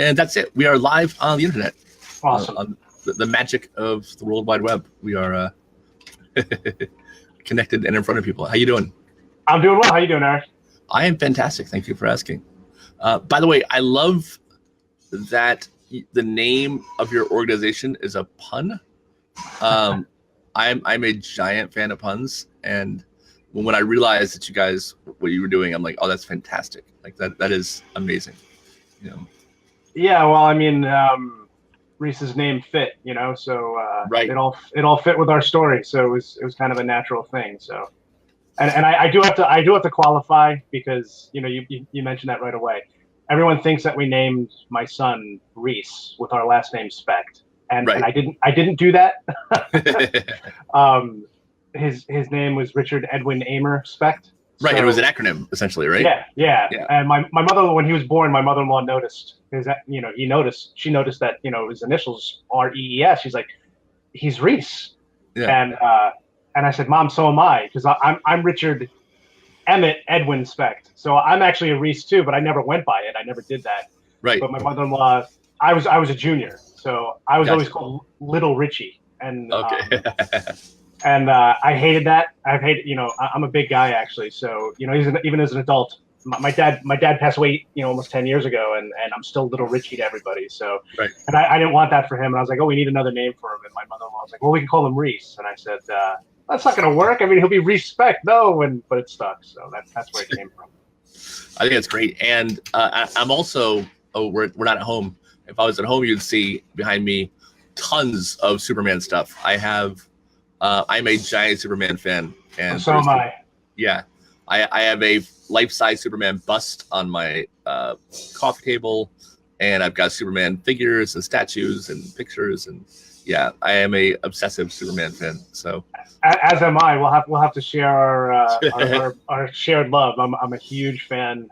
And that's it. We are live on the internet. Awesome. On the magic of the World Wide Web. We are connected and in front of people. How you doing? I'm doing well. How you doing, Eric? I am fantastic. Thank you for asking. By the way, I love that the name of your organization is a pun. I'm a giant fan of puns, and when I realized that you guys what you were doing, I'm like, oh, that's fantastic. Like that is amazing. You know. Yeah. Well, I mean, Reese's name fit, so right. It all fit with our story. So it was kind of a natural thing. So, and I do have to qualify because you mentioned that right away. Everyone thinks that we named my son Rees with our last name Specht, and I didn't do that. His name was Richard Edwin Amer Specht. Right, so, it was an acronym essentially, right? Yeah. And my mother, when he was born, my mother-in-law noticed because she noticed that his initials are REES. She's like, he's Rees. Yeah. And I said, Mom, so am I, because I'm Richard Emmett Edwin Specht. So I'm actually a Rees too, but I never went by it. I never did that. Right. But my mother-in-law, I was a junior, so I was always called Little Richie. And okay. And I hated that. I'm a big guy actually. So, even as an adult, my dad passed away, almost 10 years ago, and I'm still Little Richie to everybody. So, right. And I didn't want that for him. And I was like, oh, we need another name for him. And my mother-in-law was like, well, we can call him Rees. And I said, that's not going to work. I mean, he'll be Rees Specht. No. But it stuck. So that's where it came from. I think it's great. And I'm also, we're not at home. If I was at home, you'd see behind me tons of Superman stuff. I'm a giant Superman fan, and so am I. Yeah, I have a life-size Superman bust on my coffee table, and I've got Superman figures and statues and pictures, and yeah, I am a obsessive Superman fan. So, as am I. We'll have to share our shared love. I'm a huge fan.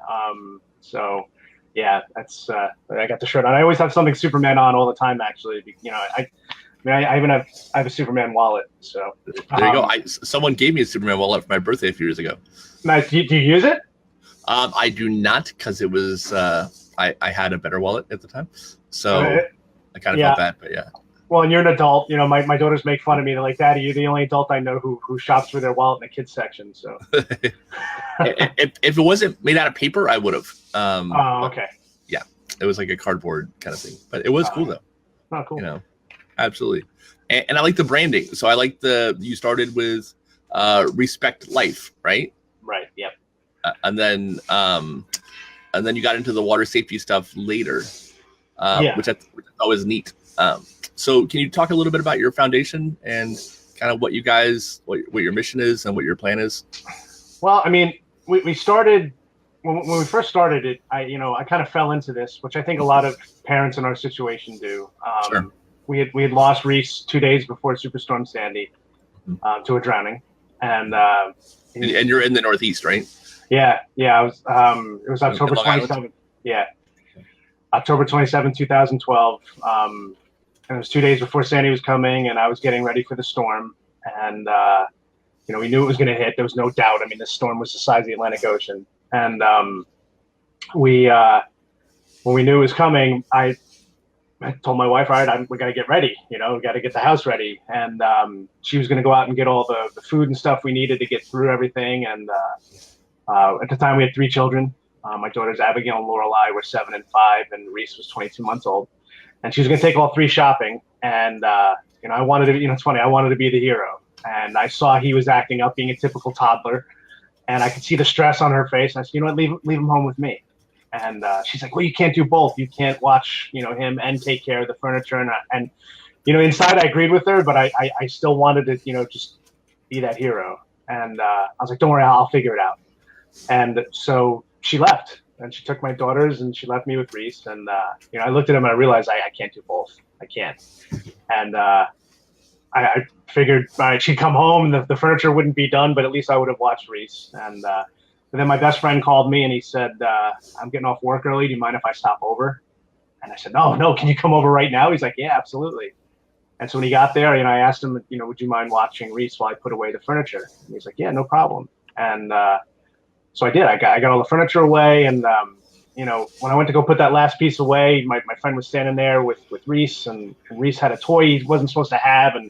So, yeah, that's I got the shirt on. I always have something Superman on all the time. Actually, I even have a Superman wallet. So there you go. Someone gave me a Superman wallet for my birthday a few years ago. Nice. Do you use it? I do not, because it was I had a better wallet at the time, so I kind of felt bad. But yeah. Well, and you're an adult. My daughters make fun of me. They're like, "Daddy, you're the only adult I know who shops for their wallet in the kids section." So if it wasn't made out of paper, I would have. Okay. Yeah, it was like a cardboard kind of thing, but it was cool though. Oh, cool. Absolutely. And I like the branding. So I like you started with Respect Life, right? Right. Yep. And then you got into the water safety stuff later, which I thought was neat. So can you talk a little bit about your foundation and kind of what your mission is and what your plan is? Well, I mean, we started when we first started it. I kind of fell into this, which I think a lot of parents in our situation do. Sure. We had lost Rees 2 days before Superstorm Sandy to a drowning, and you're in the Northeast, right? Yeah. I was. It was October 27th. Yeah, October 27th, 2012. And it was 2 days before Sandy was coming, and I was getting ready for the storm, and we knew it was going to hit. There was no doubt. I mean, this storm was the size of the Atlantic Ocean, and when we knew it was coming, I told my wife, all right, we got to get ready. We got to get the house ready. And she was going to go out and get all the food and stuff we needed to get through everything. And at the time, we had 3 children. My daughters, Abigail and Lorelei, were 7 and 5, and Rees was 22 months old. And she was going to take all 3 shopping. And, I wanted to, it's funny, I wanted to be the hero. And I saw he was acting up, being a typical toddler. And I could see the stress on her face. And I said, leave him home with me. And she's like, well, you can't do both. You can't watch, him and take care of the furniture. And inside I agreed with her, but I still wanted to, just be that hero. And I was like, don't worry, I'll figure it out. And so she left, and she took my daughters, and she left me with Rees. And, I looked at him, and I realized I can't do both. I can't. And I figured she'd come home, and the furniture wouldn't be done, but at least I would have watched Rees. And then my best friend called me, and he said, I'm getting off work early. Do you mind if I stop over? And I said, no, can you come over right now? He's like, yeah, absolutely. And so when he got there, I asked him, would you mind watching Rees while I put away the furniture? And he's like, yeah, no problem. And so I did. I got all the furniture away, and when I went to go put that last piece away, my friend was standing there with Rees, and Rees had a toy he wasn't supposed to have, and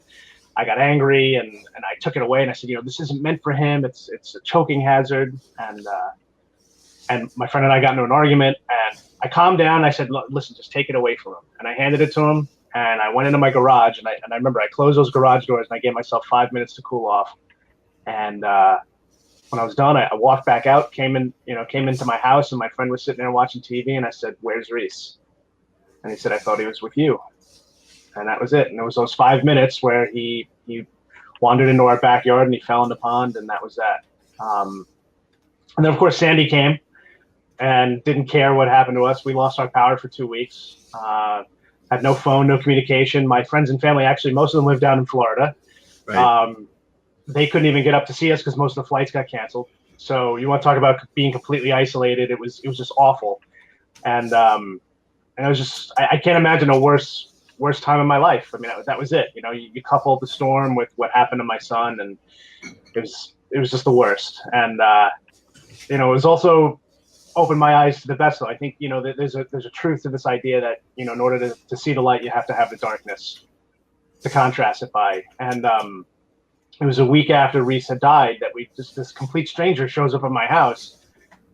I got angry, and I took it away, and I said, this isn't meant for him. It's a choking hazard, and my friend and I got into an argument, and I calmed down. And I said, listen, just take it away from him, and I handed it to him, and I went into my garage, and I remember I closed those garage doors, and I gave myself 5 minutes to cool off, and when I was done, I walked back out, came into my house, and my friend was sitting there watching TV, and I said, "Where's Rees?" And he said, "I thought he was with you." And that was it. And it was those 5 minutes where he wandered into our backyard and he fell in the pond, and that was that. And then, of course, Sandy came and didn't care what happened to us. We lost our power for 2 weeks. Had no phone, no communication. My friends and family, actually, most of them live down in Florida. Right. They couldn't even get up to see us because most of the flights got canceled. So you want to talk about being completely isolated? It was just awful, and it was just I can't imagine a worse time in my life. I mean, that was it. You coupled the storm with what happened to my son, and it was just the worst. And it was also opened my eyes to the best. I think there's a truth to this idea that in order to see the light, you have to have the darkness to contrast it by. And it was a week after Rees had died that this complete stranger shows up at my house,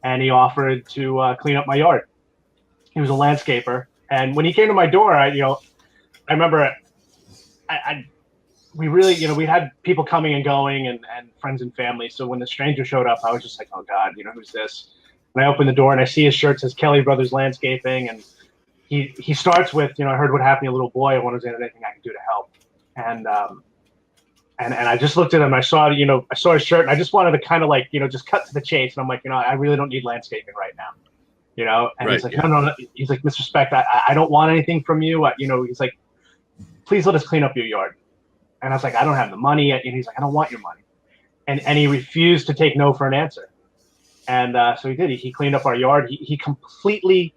and he offered to clean up my yard. He was a landscaper, and when he came to my door, I remember we had people coming and going, and friends and family. So when the stranger showed up, I was just like, oh God, who's this? And I opened the door and I see his shirt says Kelly Brothers Landscaping, and he starts with, I heard what happened to your little boy. I wonder if there's anything I can do to help. And I just looked at him. I saw his shirt, and I just wanted to kind of just cut to the chase. And I'm like, I really don't need landscaping right now, And right, he's like, no. He's like, Mr. Specht, I don't want anything from you. He's like, please let us clean up your yard. And I was like, I don't have the money. And he's like, I don't want your money. And he refused to take no for an answer. And so he did. He cleaned up our yard. He completely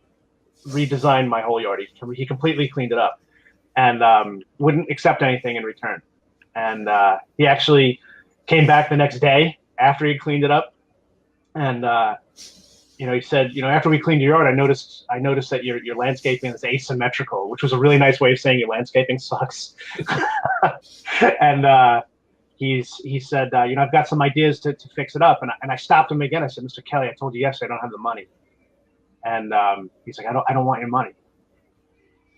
redesigned my whole yard. He completely cleaned it up, and wouldn't accept anything in return. And he actually came back the next day after he cleaned it up, and he said, after we cleaned your yard, I noticed that your landscaping is asymmetrical, which was a really nice way of saying your landscaping sucks. And he said, I've got some ideas to fix it up. And I stopped him again. I said, Mr. Kelly, I told you yesterday I don't have the money. And he's like, I don't want your money.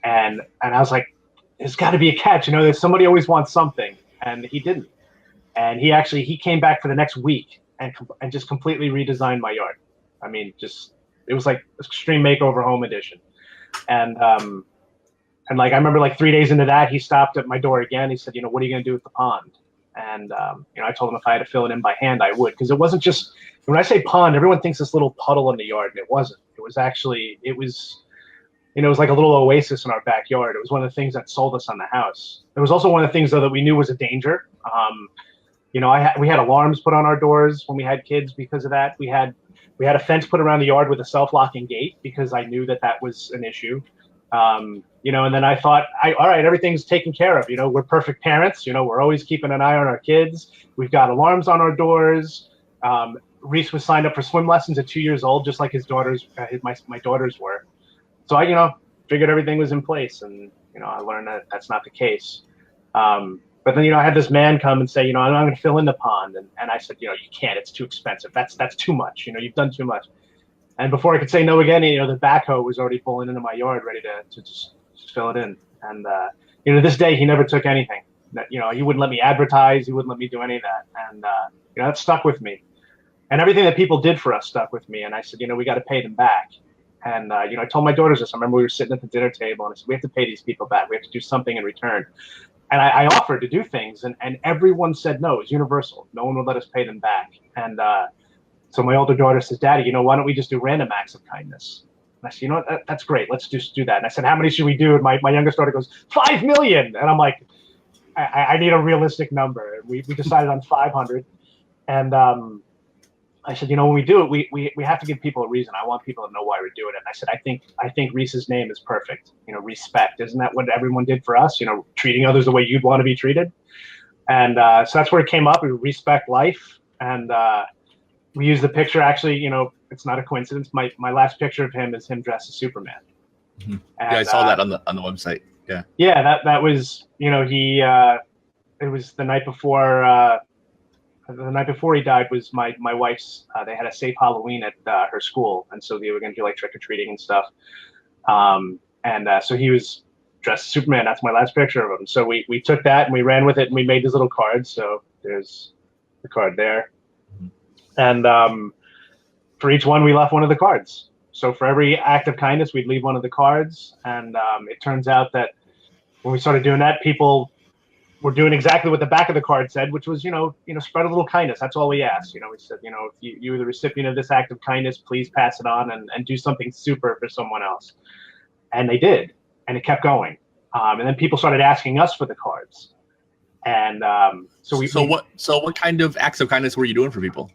And I was like, there's got to be a catch. There's somebody always wants something. And he didn't. And he came back for the next week and just completely redesigned my yard. I mean, it was like Extreme Makeover Home Edition. And I remember 3 days into that, he stopped at my door again. He said, what are you going to do with the pond? And, I told him if I had to fill it in by hand, I would. Because it wasn't just, when I say pond, everyone thinks this little puddle in the yard. And it wasn't. It was actually, it was like a little oasis in our backyard. It was one of the things that sold us on the house. It was also one of the things, though, that we knew was a danger. We had alarms put on our doors when we had kids because of that. We had a fence put around the yard with a self-locking gate because I knew that was an issue. And then I thought, all right, everything's taken care of. We're perfect parents. We're always keeping an eye on our kids. We've got alarms on our doors. Rees was signed up for swim lessons at 2 years old, just like his daughters, my daughters were. So I, figured everything was in place, and I learned that that's not the case. But then, I had this man come and say, I'm going to fill in the pond, and I said, you can't. It's too expensive. That's too much. You've done too much. And before I could say no again, the backhoe was already pulling into my yard, ready to just fill it in. And this day he never took anything. He wouldn't let me advertise. He wouldn't let me do any of that. And that stuck with me. And everything that people did for us stuck with me. And I said, we got to pay them back. And I told my daughters this. I remember we were sitting at the dinner table, and I said, we have to pay these people back. We have to do something in return. And I offered to do things, and everyone said no. It was universal. No one would let us pay them back. And so my older daughter says, Daddy, why don't we just do random acts of kindness? And I said, what, that's great. Let's just do that. And I said, how many should we do? And my youngest daughter goes, 5 million. And I'm like, I need a realistic number. We decided on 500. And I said, when we do it, we have to give people a reason. I want people to know why we're doing it. And I said, I think Rees's name is perfect. Rees Specht. Isn't that what everyone did for us? Treating others the way you'd want to be treated. And so that's where it came up. We respect life. And we used the picture, actually, it's not a coincidence. My last picture of him is him dressed as Superman. Mm-hmm. And, yeah, I saw that on the website. Yeah. Yeah, that was, it was the night before. The night before he died was my wife's. They had a safe Halloween at her school, and so they were going to do like trick or treating and stuff. So he was dressed as Superman. That's my last picture of him. So we took that and we ran with it and we made these little cards. So there's the card there, and for each one we left one of the cards. So for every act of kindness, we'd leave one of the cards, and it turns out that when we started doing that, people were doing exactly what the back of the card said, which was, spread a little kindness. That's all we asked. We said, if you were the recipient of this act of kindness, please pass it on and do something super for someone else. And they did, and it kept going. And then people started asking us for the cards. And what kind of acts of kindness were you doing for people?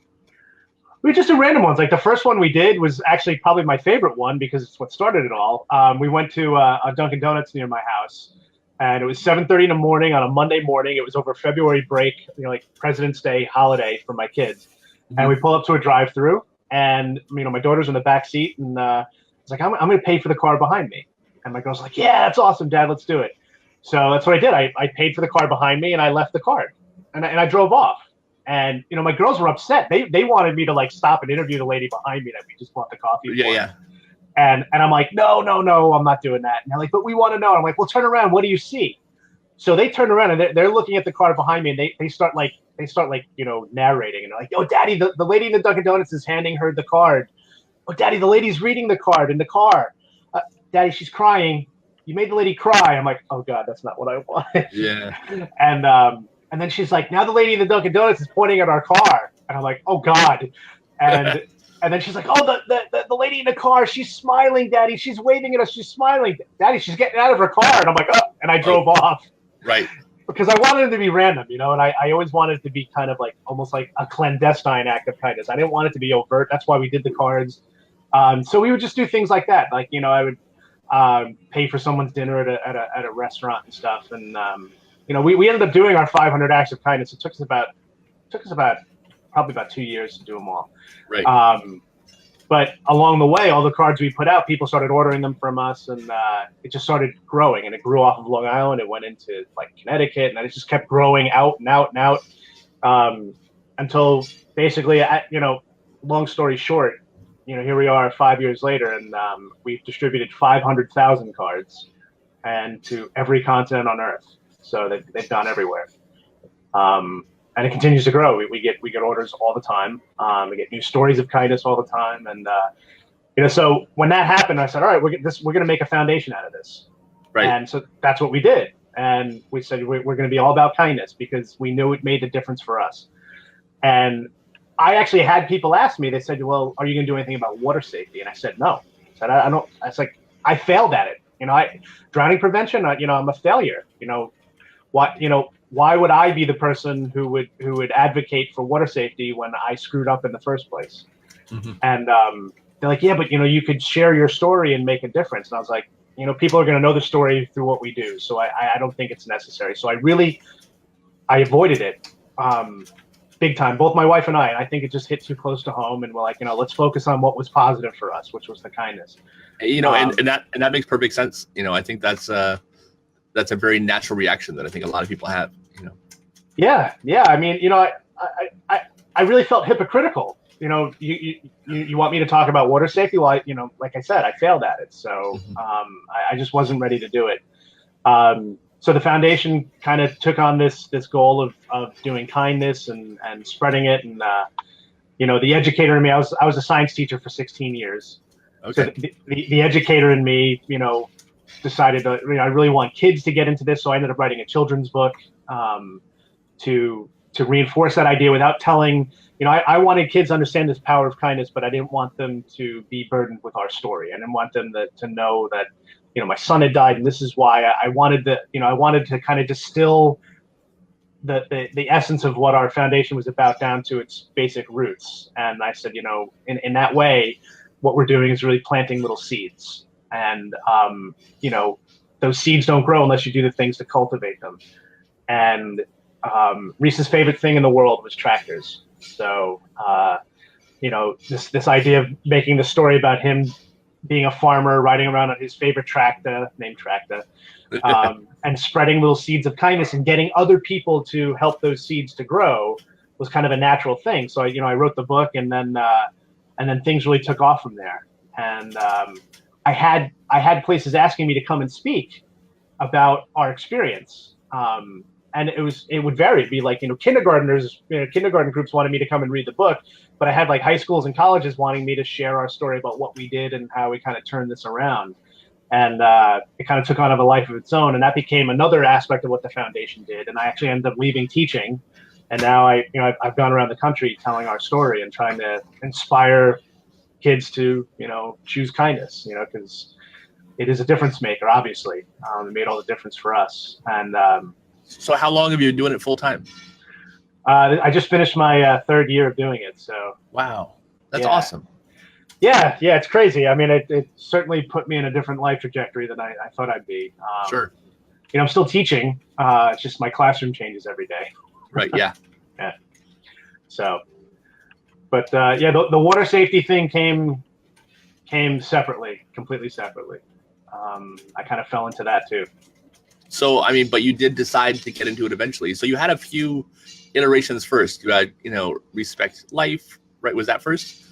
We just did random ones. Like the first one we did was actually probably my favorite one because it's what started it all. We went to a Dunkin' Donuts near my house. And it was 7:30 in the morning on a Monday morning. It was over February break, like President's Day holiday for my kids. Mm-hmm. And we pull up to a drive-through, and my daughter's in the back seat, and I was like, I'm going to pay for the car behind me. And my girl's like, yeah, that's awesome, Dad. Let's do it. So that's what I did. I paid for the car behind me, and I left the card, and I drove off. And my girls were upset. They wanted me to like stop and interview the lady behind me that we just bought the coffee for. Yeah. And I'm like, no, I'm not doing that. And they're like, but we want to know. And I'm like, well, turn around. What do you see? So they turn around and they're looking at the car behind me, and they start narrating, and they're like, oh, Daddy, the lady in the Dunkin' Donuts is handing her the card. Oh, Daddy, the lady's reading the card in the car. Daddy, she's crying. You made the lady cry. I'm like, oh God, that's not what I wanted. Yeah. And then she's like, now the lady in the Dunkin' Donuts is pointing at our car. And I'm like, oh God. And then she's like, oh, the lady in the car, she's smiling, Daddy. She's waving at us. She's smiling. Daddy, she's getting out of her car. And I'm like, oh, and I drove off. Right. Because I wanted it to be random, and I always wanted it to be kind of like almost like a clandestine act of kindness. I didn't want it to be overt. That's why we did the cards. So we would just do things like that. Like, I would pay for someone's dinner at a restaurant and stuff. And, we ended up doing our 500 acts of kindness. It took us about probably about 2 years to do them all. Right. But along the way, all the cards we put out, people started ordering them from us, and it just started growing. And it grew off of Long Island. It went into like Connecticut, and then it just kept growing out and out and out until basically, long story short, here we are 5 years later, and we've distributed 500,000 cards, and to every continent on Earth. So they've gone everywhere. And it continues to grow. We get orders all the time. We get new stories of kindness all the time, and so when that happened, I said, all right, we're going to make a foundation out of this. Right. And so that's what we did. And we said we're going to be all about kindness because we knew it made the difference for us. And I actually had people ask me. They said, well, are you going to do anything about water safety? And I said, no. I said, I don't. I was like, I failed at it. Drowning prevention. I'm a failure. Why would I be the person who would advocate for water safety when I screwed up in the first place? Mm-hmm. And they're like, yeah, but you could share your story and make a difference. And I was like, people are going to know the story through what we do, so I don't think it's necessary. So I avoided it big time, both my wife and I. And I think it just hit too close to home, and we're like, let's focus on what was positive for us, which was the kindness. And that makes perfect sense. I think that's a very natural reaction that I think a lot of people have. Yeah. I mean, I really felt hypocritical. You want me to talk about water safety? Well, like I said, I failed at it, so I just wasn't ready to do it. So the foundation kind of took on this goal of doing kindness and spreading it, and the educator in me. I was a science teacher for 16 years. Okay. So the educator in me, decided that I really want kids to get into this, so I ended up writing a children's book to reinforce that idea without telling. I wanted kids to understand this power of kindness, but I didn't want them to be burdened with our story. I didn't want them to know that my son had died, and this is why. I wanted to kind of distill the essence of what our foundation was about down to its basic roots. And I said, in that way, what we're doing is really planting little seeds. And, those seeds don't grow unless you do the things to cultivate them. And Reese's favorite thing in the world was tractors. So this idea of making the story about him being a farmer, riding around on his favorite tractor, named Tractor, and spreading little seeds of kindness and getting other people to help those seeds to grow was kind of a natural thing. So I wrote the book, and then things really took off from there. And I had places asking me to come and speak about our experience. And it would vary. It'd be like, kindergarten groups wanted me to come and read the book, but I had like high schools and colleges wanting me to share our story about what we did and how we kind of turned this around. And it kind of took on a life of its own, and that became another aspect of what the foundation did. And I actually ended up leaving teaching, and now I've gone around the country telling our story and trying to inspire kids to choose kindness, because it is a difference maker. Obviously, it made all the difference for us. And so, how long have you been doing it full time? I just finished my third year of doing it. So wow, that's awesome. Yeah, it's crazy. I mean, it certainly put me in a different life trajectory than I thought I'd be. Sure. I'm still teaching. It's just my classroom changes every day. Right. Yeah. Yeah. So, but the water safety thing came separately, completely separately. I kind of fell into that too. So, I mean, but you did decide to get into it eventually. So you had a few iterations first. You had, Respect Life, right? Was that first?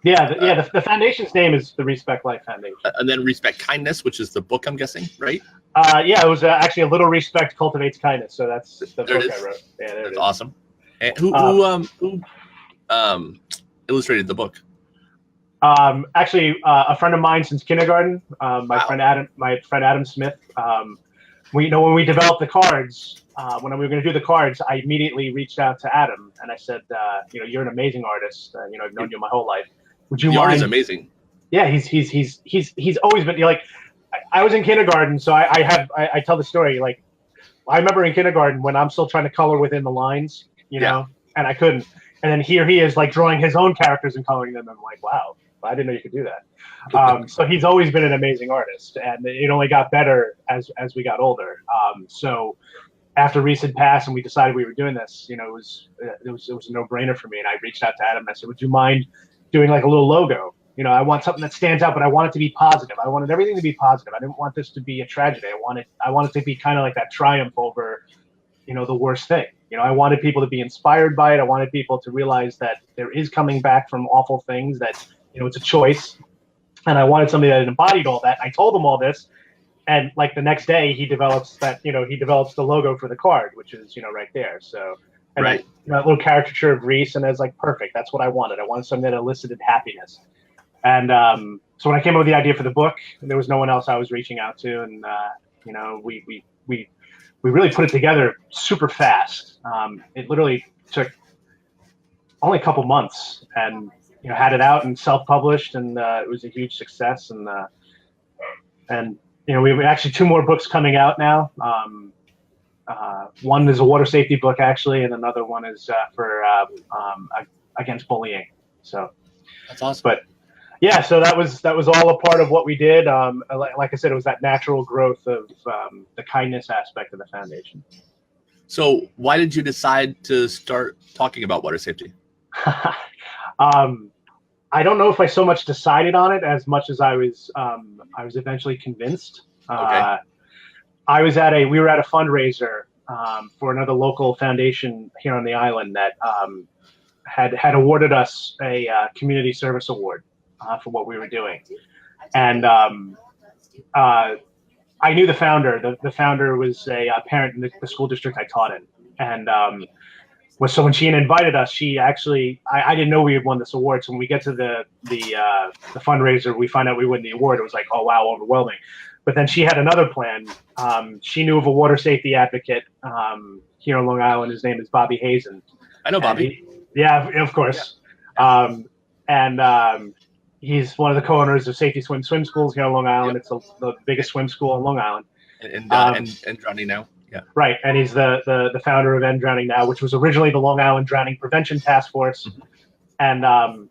Yeah, the foundation's name is the Respect Life Foundation. And then Respect Kindness, which is the book, I'm guessing, right? Yeah, it was actually a Little Respect Cultivates Kindness. So that's the book I wrote. Yeah, there it is. Awesome. And who illustrated the book? Actually, a friend of mine since kindergarten, my friend Adam Smith. When we developed the cards, when we were going to do the cards, I immediately reached out to Adam and I said, you're an amazing artist. I've known you my whole life. Would you mind? The art is amazing. Yeah, he's always been like. I was in kindergarten, so I tell the story. Like, I remember in kindergarten when I'm still trying to color within the lines, and I couldn't. And then here he is, like drawing his own characters and coloring them. And I'm like, wow, I didn't know you could do that. So he's always been an amazing artist, and it only got better as we got older. So after Rees had passed and we decided we were doing this, it was a no-brainer for me. And I reached out to Adam and I said, would you mind doing like a little logo? I want something that stands out, but I want it to be positive. I wanted everything to be positive. I didn't want this to be a tragedy. I wanted to be kind of like that triumph over, the worst thing. I wanted people to be inspired by it. I wanted people to realize that there is coming back from awful things, that, it's a choice. And I wanted somebody that embodied all that. I told him all this. And like the next day he develops the logo for the card, which is, right there. So, and right. That little caricature of Rees, and I was like, perfect. That's what I wanted. I wanted something that elicited happiness. And so when I came up with the idea for the book, there was no one else I was reaching out to, and we really put it together super fast. It literally took only a couple months, and had it out and self-published, and it was a huge success. And we have actually 2 more books coming out now. One is a water safety book actually, and another one is for against bullying. So that's awesome. But yeah, so that was all a part of what we did. Like I said, it was that natural growth of the kindness aspect of the foundation. So why did you decide to start talking about water safety? I don't know if I so much decided on it as much as I was eventually convinced. Okay. We were at a fundraiser for another local foundation here on the island that had awarded us a community service award for what we were doing. And I knew the founder. The founder was a parent in the school district I taught in. And so when she had invited us, she actually, I didn't know we had won this award. So when we get to the fundraiser, we find out we win the award. It was like, oh, wow, overwhelming. But then she had another plan. She knew of a water safety advocate here on Long Island. His name is Bobby Hazen. I know Bobby. Yeah, of course. Yeah. He's one of the co-owners of Safety Swim Schools here on Long Island. Yep. It's the biggest swim school on Long Island. And Drowning Now. Yeah. Right, and he's the founder of End Drowning Now, which was originally the Long Island Drowning Prevention Task Force. Mm-hmm. And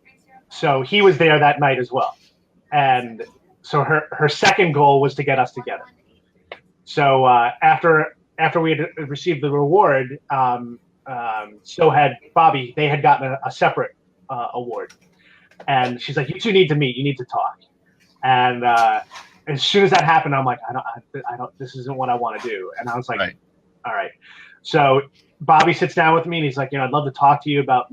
so he was there that night as well. And so her second goal was to get us together. So after we had received the reward, so had Bobby. They had gotten a separate award. And she's like, you two need to meet. You need to talk. And as soon as that happened, I'm like, I don't, this isn't what I want to do. And I was like, Right. all right. So Bobby sits down with me and he's like, I'd love to talk to you about,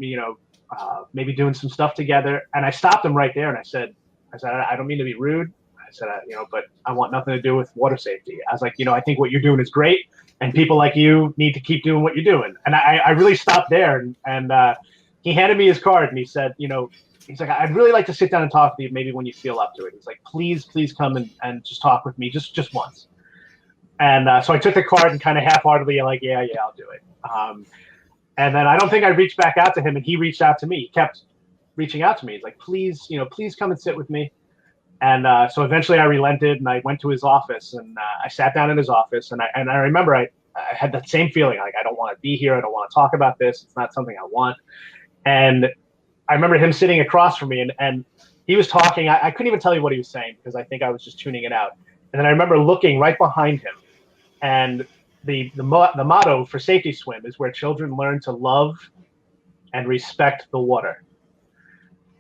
maybe doing some stuff together. And I stopped him right there and I said, I don't mean to be rude. I said, but I want nothing to do with water safety. I was like, I think what you're doing is great. And people like you need to keep doing what you're doing. And I really stopped there. And he handed me his card and he said, he's like, I'd really like to sit down and talk to you maybe when you feel up to it. He's like, please come and just talk with me just once. And so I took the card and kind of half-heartedly, like, yeah, I'll do it. And then I don't think I reached back out to him, and he reached out to me. He kept reaching out to me. He's like, please come and sit with me. And so eventually I relented, and I went to his office, and I sat down in his office, and I remember I had that same feeling, like, I don't want to be here. I don't want to talk about this. It's not something I want. And I remember him sitting across from me, and he was talking. I couldn't even tell you what he was saying because I think I was just tuning it out. And then I remember looking right behind him, and the motto for Safety Swim is where children learn to love and respect the water.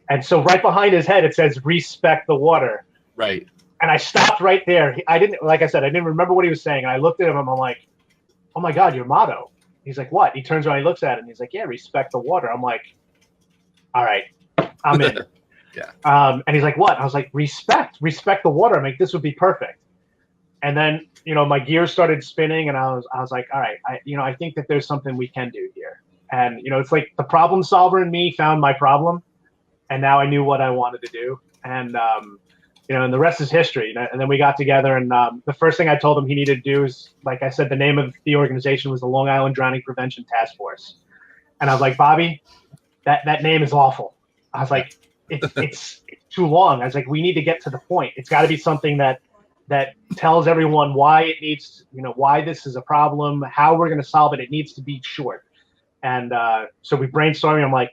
And so right behind his head, it says, respect the water. Right. And I stopped right there. Like I said, I didn't remember what he was saying. And I looked at him and I'm like, oh my God, your motto. He's like, what? He turns around, he looks at it and he's like, yeah, respect the water. I'm like, all right, I'm in. Yeah. And he's like, what? I was like, respect the water. I'm like, this would be perfect. And then, my gears started spinning and I was like, all right, I think that there's something we can do here. And, it's like the problem solver in me found my problem. And now I knew what I wanted to do. And, and the rest is history. And then we got together and the first thing I told him he needed to do is, like I said, the name of the organization was the Long Island Drowning Prevention Task Force. And I was like, Bobby, that name is awful. I was like, it's too long. I was like, we need to get to the point. It's got to be something that tells everyone why it needs, why this is a problem, how we're going to solve it. It needs to be short. And so we brainstorming. I'm like,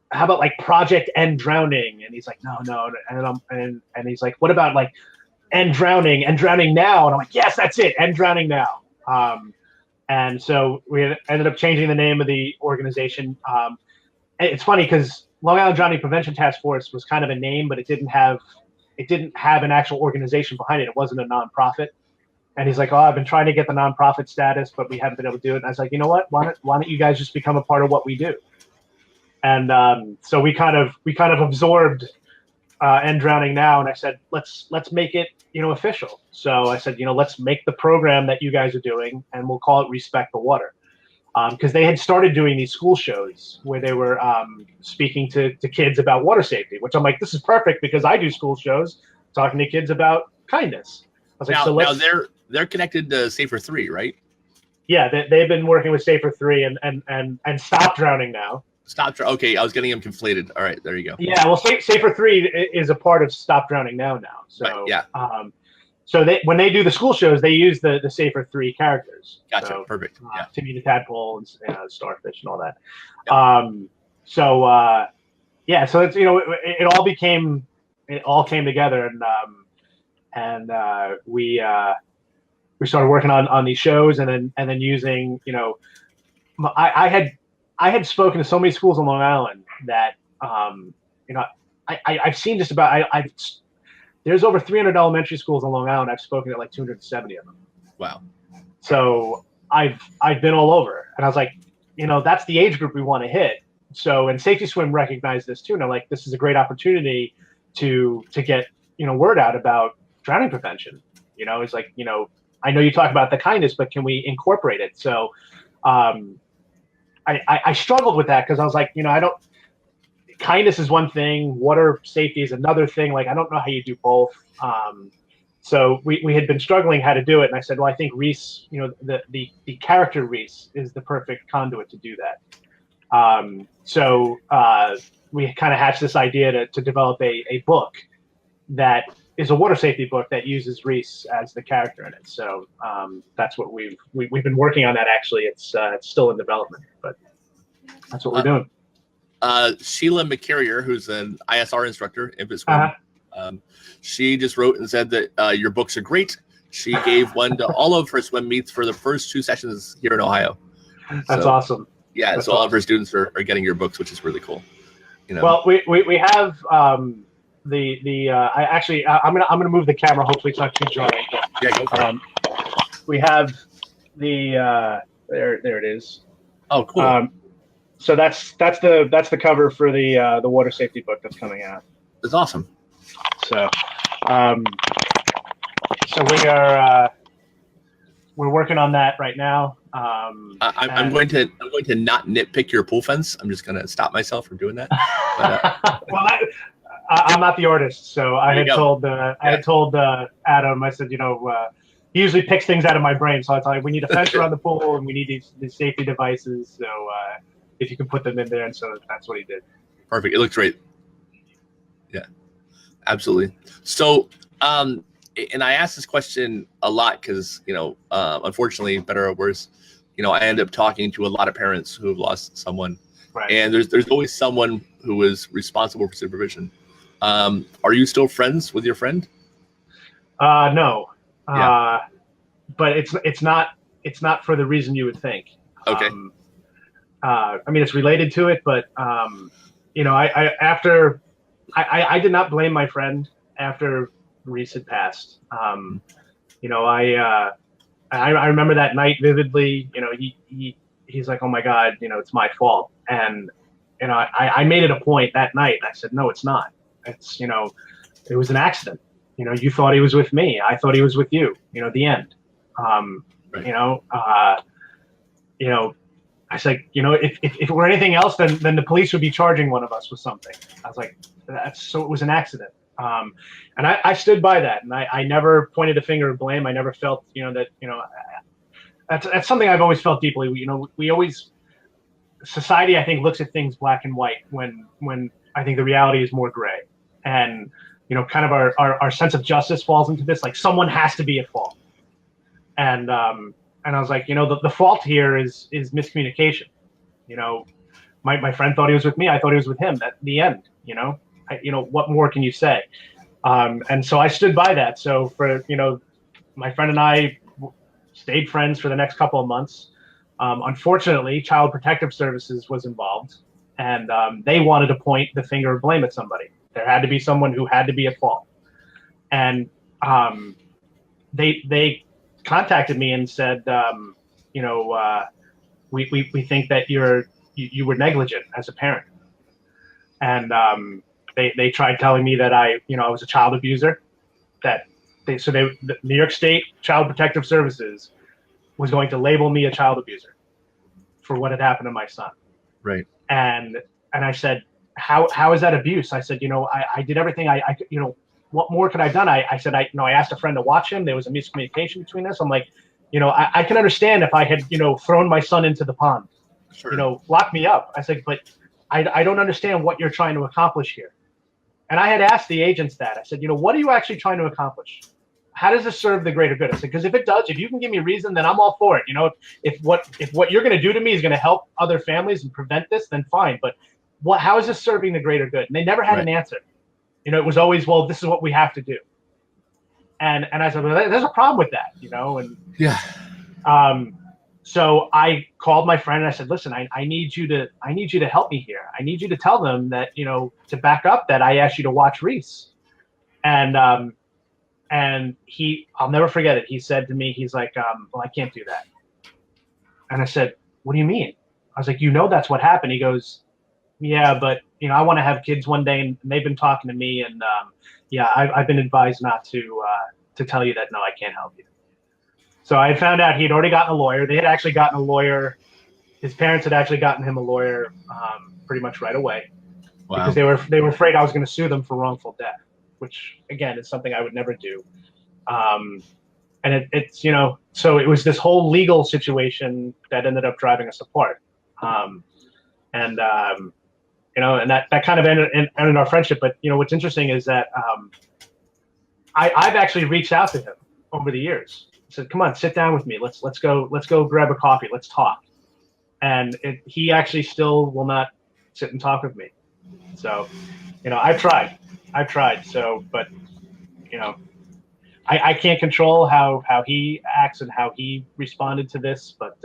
how about like Project End Drowning? And he's like, no. And he's like, what about like End Drowning now? And I'm like, yes, that's it. End Drowning now. And so we ended up changing the name of the organization. It's funny because Long Island Drowning Prevention Task Force was kind of a name, but it didn't have an actual organization behind it. It wasn't a nonprofit. And he's like, oh, I've been trying to get the nonprofit status, but we haven't been able to do it. And I was like, you know what? Why don't you guys just become a part of what we do? And so we kind of absorbed End Drowning Now. And I said, let's make it, official. So I said, let's make the program that you guys are doing and we'll call it Respect the Water. Because they had started doing these school shows where they were speaking to kids about water safety, which I'm like, this is perfect because I do school shows talking to kids about kindness. I was like, now they're connected to Safer 3, right? Yeah, they've been working with Safer 3 and Stop Drowning Now. Okay, I was getting them conflated. All right, there you go. Yeah, well, Safer 3 is a part of Stop Drowning Now. So right, yeah. So when they do the school shows, they use the Safer 3 characters. Gotcha. So, Perfect. Yeah. Timmy the Tadpole and Starfish and all that. Yeah. So it's it all came together and we started working on these shows and then using I had spoken to so many schools on Long Island that I've seen just about there's over 300 elementary schools on Long Island. I've spoken at like 270 of them. Wow. So I've been all over, and I was like, that's the age group we want to hit. So, and Safety Swim recognized this too, and I'm like, this is a great opportunity to get word out about drowning prevention. It's like I know you talk about the kindness, but can we incorporate it? So, I struggled with that because I was like, kindness is one thing, water safety is another thing. Like, I don't know how you do both. So we had been struggling how to do it. And I said, well, I think Rees, the character Rees is the perfect conduit to do that. So we kind of hatched this idea to develop a book that is a water safety book that uses Rees as the character in it. So that's what we've been working on that. Actually, it's still in development, but that's what we're doing. Sheila McCarrier, who's an ISR instructor, infant swim, she just wrote and said that your books are great. She gave one to all of her swim meets for the first 2 sessions here in Ohio. That's awesome. Yeah, That's so all of her students are getting your books, which is really cool. You know. Well, we have I'm gonna move the camera. Hopefully, it's not too jarring. Yeah, go for it. We have the there it is. Oh, cool. So that's the cover for the water safety book that's coming out. That's awesome. So so we're working on that right now. I'm going to not nitpick your pool fence. I'm just going to stop myself from doing that. But, well, I'm not the artist, so I had told Adam. I said, he usually picks things out of my brain. So I thought we need a fence around the pool and we need these safety devices. So if you can put them in there, and so that's what he did. Perfect. It looks great. Yeah, absolutely. So, and I ask this question a lot because, unfortunately, better or worse, I end up talking to a lot of parents who have lost someone, right. And there's always someone who is responsible for supervision. Are you still friends with your friend? No, yeah. But it's not for the reason you would think. Okay. I mean, it's related to it, but I did not blame my friend after Rees had passed. I remember that night vividly. He's like, "Oh my God, it's my fault." And I made it a point that night. I said, "No, it's not. It's it was an accident. You thought he was with me. I thought he was with you. The end." Right. I was like, if it were anything else, then the police would be charging one of us with something. I was like, so it was an accident. And I stood by that, and I never pointed a finger of blame. I never felt, that's something I've always felt deeply. Society, I think, looks at things black and white when I think the reality is more gray. And, kind of our sense of justice falls into this, like someone has to be at fault. And I was like, the fault here is miscommunication. My friend thought he was with me. I thought he was with him. At the end, what more can you say? And so I stood by that. So for, my friend and I stayed friends for the next couple of months. Unfortunately, Child Protective Services was involved, and they wanted to point the finger of blame at somebody. There had to be someone who had to be at fault. And they contacted me and said, we think that you were negligent as a parent. And they tried telling me that I was a child abuser. The New York State Child Protective Services was going to label me a child abuser for what had happened to my son. Right. And I said, how is that abuse? I said, I did everything I what more could I have done? I said, I asked a friend to watch him. There was a miscommunication between us. I'm like, I can understand if I had, thrown my son into the pond, sure. Lock me up. I said, but I don't understand what you're trying to accomplish here. And I had asked the agents that. I said, what are you actually trying to accomplish? How does this serve the greater good? I said, because if it does, if you can give me a reason, then I'm all for it. If what you're going to do to me is going to help other families and prevent this, then fine. But how is this serving the greater good? And they never had an answer. It was always, well, this is what we have to do. And I said, well, there's a problem with that, and yeah. So I called my friend and I said, listen, I need you to help me here. I need you to tell them that, to back up that I asked you to watch Rees. And I'll never forget it. He said to me, he's like, well, I can't do that. And I said, what do you mean? I was like, that's what happened. He goes, yeah, but I want to have kids one day, and they've been talking to me, and I've been advised not to tell you that. No, I can't help you. So I found out he had already gotten a lawyer. They had actually gotten a lawyer. His parents had actually gotten him a lawyer pretty much right away. Wow. Because they were afraid I was going to sue them for wrongful death, which again is something I would never do. And it's so it was this whole legal situation that ended up driving us apart. And that kind of ended our friendship. But what's interesting is that I've actually reached out to him over the years. I said, "Come on, sit down with me. Let's go grab a coffee. Let's talk." And he actually still will not sit and talk with me. So, I've tried. So, but I can't control how he acts and how he responded to this. But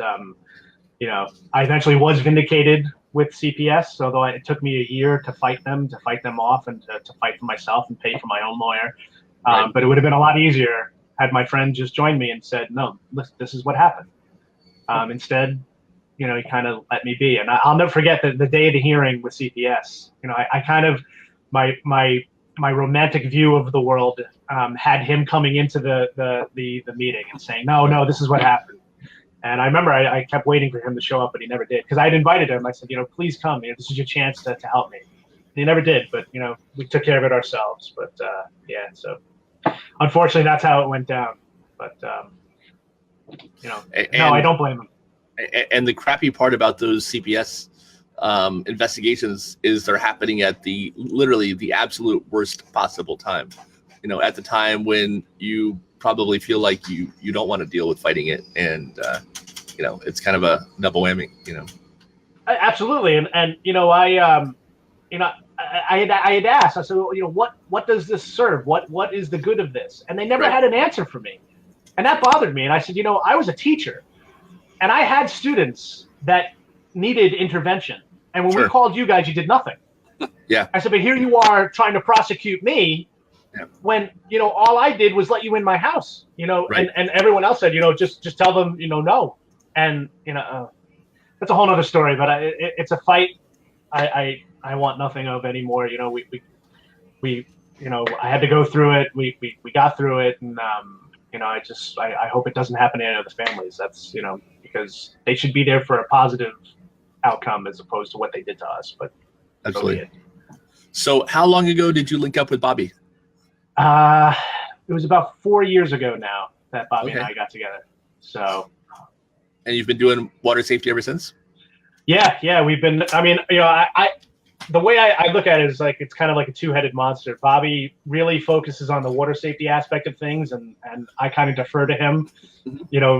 I eventually was vindicated with CPS, although it took me a year to fight them off, and to fight for myself and pay for my own lawyer. Right. But it would have been a lot easier had my friend just joined me and said, no, this is what happened. Instead, he kind of let me be. And I'll never forget the day of the hearing with CPS. I kind of, my romantic view of the world had him coming into the meeting and saying, no, this is what happened. And I remember I kept waiting for him to show up, but he never did. Because I'd invited him. I said, please come. This is your chance to help me. And he never did, but, we took care of it ourselves. But, yeah, so unfortunately, that's how it went down. But, no, I don't blame him. And the crappy part about those CPS investigations is they're happening at literally the absolute worst possible time. At the time when you probably feel like you don't want to deal with fighting it, and it's kind of a double whammy. Absolutely, and I had asked. I said, what does this serve? What is the good of this? And they never had an answer for me, and that bothered me. And I said, I was a teacher, and I had students that needed intervention, and when we called you guys, you did nothing. Yeah. I said, but here you are trying to prosecute me. Yeah. When all I did was let you in my house, and everyone else said, just tell them, no, and that's a whole other story. But it's a fight I want nothing of anymore. We I had to go through it. We got through it, and I hope it doesn't happen to any other families. That's because they should be there for a positive outcome as opposed to what they did to us. But absolutely. So how long ago did you link up with Bobby? It was about 4 years ago now that Bobby and I got together. So, and you've been doing water safety ever since? Yeah, we've been. I mean, the way I look at it is like it's kind of like a two-headed monster. Bobby really focuses on the water safety aspect of things, and I kind of defer to him,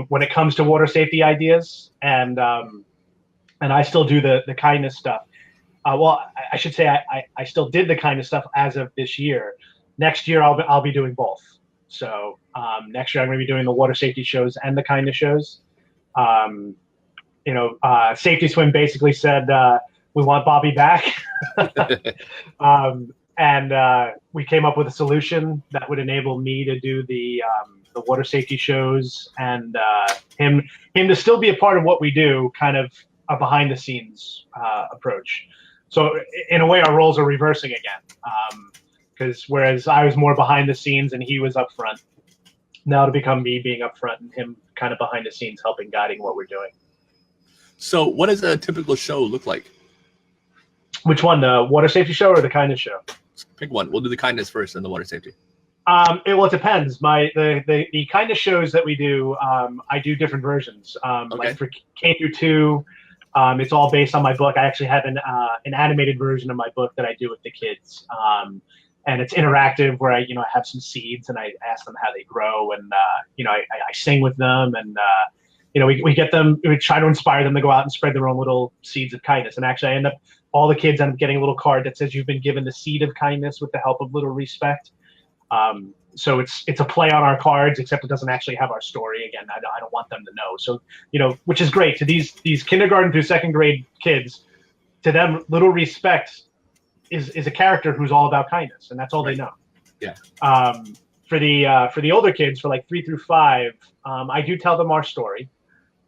when it comes to water safety ideas, and I still do the kindness stuff. Well, I should say I still did the kindness stuff as of this year. Next year, I'll be doing both. So next year, I'm going to be doing the water safety shows and the kindness shows. Safety Swim basically said, we want Bobby back. And we came up with a solution that would enable me to do the water safety shows, and him to still be a part of what we do, kind of a behind the scenes approach. So in a way, our roles are reversing again. Because whereas I was more behind the scenes and he was up front, now to become me being up front and him kind of behind the scenes helping, guiding what we're doing. So what does a typical show look like? Which one, the water safety show or the kindness show? Pick one. We'll do the kindness first and the water safety. It depends. The kindness shows that we do, I do different versions. Like for K through 2, it's all based on my book. I actually have an animated version of my book that I do with the kids. And it's interactive where I have some seeds and I ask them how they grow, and I sing with them, and we get them, we try to inspire them to go out and spread their own little seeds of kindness. And actually all the kids end up getting a little card that says you've been given the seed of kindness with the help of little Rees Specht. So it's a play on our cards, except it doesn't actually have our story. Again, I don't want them to know. So, which is great to these kindergarten through second grade kids. To them, little Rees Specht is a character who's all about kindness, and that's all they know. Yeah. For the older kids, for like 3 through 5, I do tell them our story.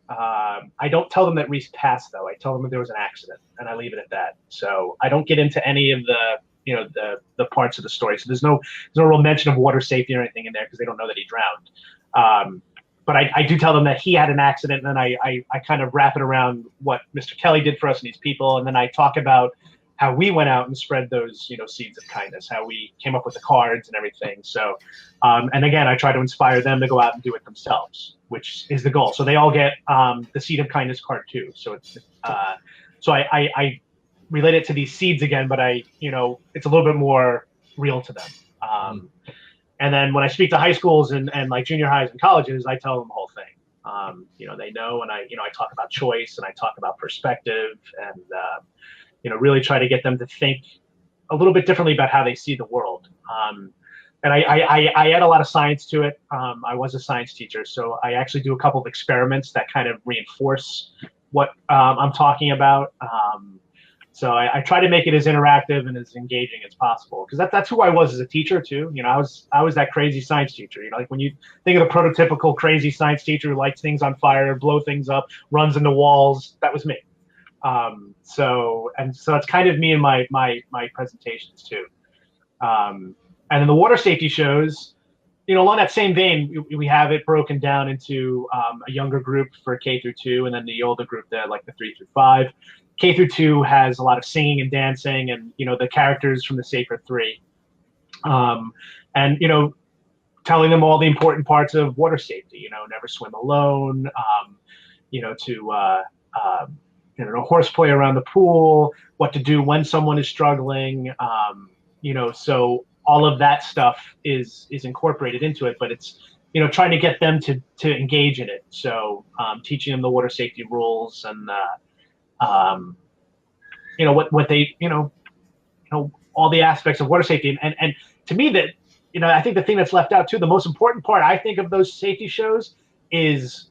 I don't tell them that Rees passed, though. I tell them that there was an accident, and I leave it at that. So I don't get into any of the parts of the story. So there's no real mention of water safety or anything in there because they don't know that he drowned. But I do tell them that he had an accident, and then I kind of wrap it around what Mr. Kelly did for us and these people, and then I talk about how we went out and spread those, seeds of kindness, how we came up with the cards and everything. So, and again, I try to inspire them to go out and do it themselves, which is the goal. So they all get the seed of kindness card too. So it's, so I relate it to these seeds again, but it's a little bit more real to them. And then when I speak to high schools and like junior highs and colleges, I tell them the whole thing. They know, and I talk about choice, and I talk about perspective, and really try to get them to think a little bit differently about how they see the world. And I add a lot of science to it. I was a science teacher, so I actually do a couple of experiments that kind of reinforce what I'm talking about. So I try to make it as interactive and as engaging as possible, because that's who I was as a teacher too. You know, I was that crazy science teacher. You know, like when you think of the prototypical crazy science teacher who lights things on fire, blow things up, runs into walls, that was me. So it's kind of me in my presentations too. And in the water safety shows, you know, along that same vein, we have it broken down into a younger group for K through 2, and then the older group that like the 3 through 5. K through 2 has a lot of singing and dancing, and you know the characters from the Sacred 3, and you know, telling them all the important parts of water safety. You know, never swim alone. You know, to you know, horseplay around the pool, what to do when someone is struggling. You know, so all of that stuff is incorporated into it, but it's, you know, trying to get them to engage in it. So teaching them the water safety rules and you know, what they, you know, all the aspects of water safety. And to me, that, you know, I think the thing that's left out too, the most important part I think of those safety shows is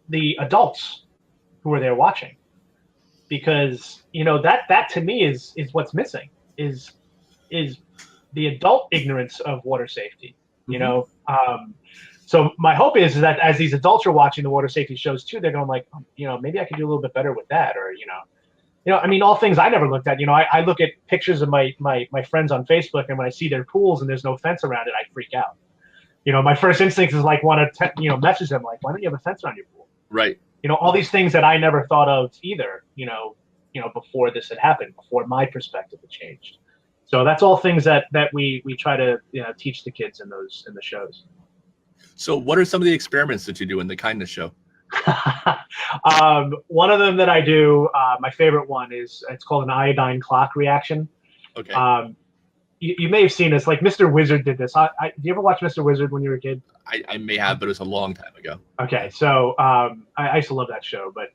the adults who are there watching, because you know that to me is what's missing, is the adult ignorance of water safety. You know, so my hope is that as these adults are watching the water safety shows too, they're going like, you know, maybe I could do a little bit better with that, or you know, I mean, all things I never looked at. You know, I look at pictures of my friends on Facebook, and when I see their pools and there's no fence around it, I freak out. You know, my first instinct is like, want to you know, message them like, why don't you have a fence around your pool? Right. You know, all these things that I never thought of either. You know, before this had happened, before my perspective had changed. So that's all things that we try to, you know, teach the kids in the shows. So what are some of the experiments that you do in the kindness show? One of them that I do, my favorite one is, it's called an iodine clock reaction. Okay. You may have seen this, like Mr. Wizard did this. Do you ever watch Mr. Wizard when you were a kid? I may have, but it was a long time ago. Okay, so I used to love that show, but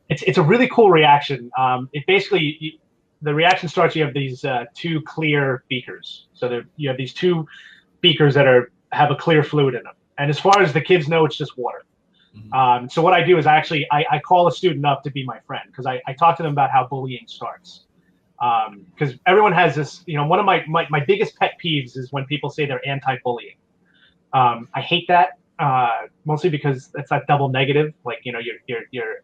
it's a really cool reaction. It basically, the reaction starts, you have these 2 clear beakers. So you have these 2 beakers that have a clear fluid in them. And as far as the kids know, it's just water. So what I do is I call a student up to be my friend, because I talk to them about how bullying starts. Because everyone has this, you know, one of my biggest pet peeves is when people say they're anti-bullying. I hate that, mostly because it's that double negative. Like, you know, you're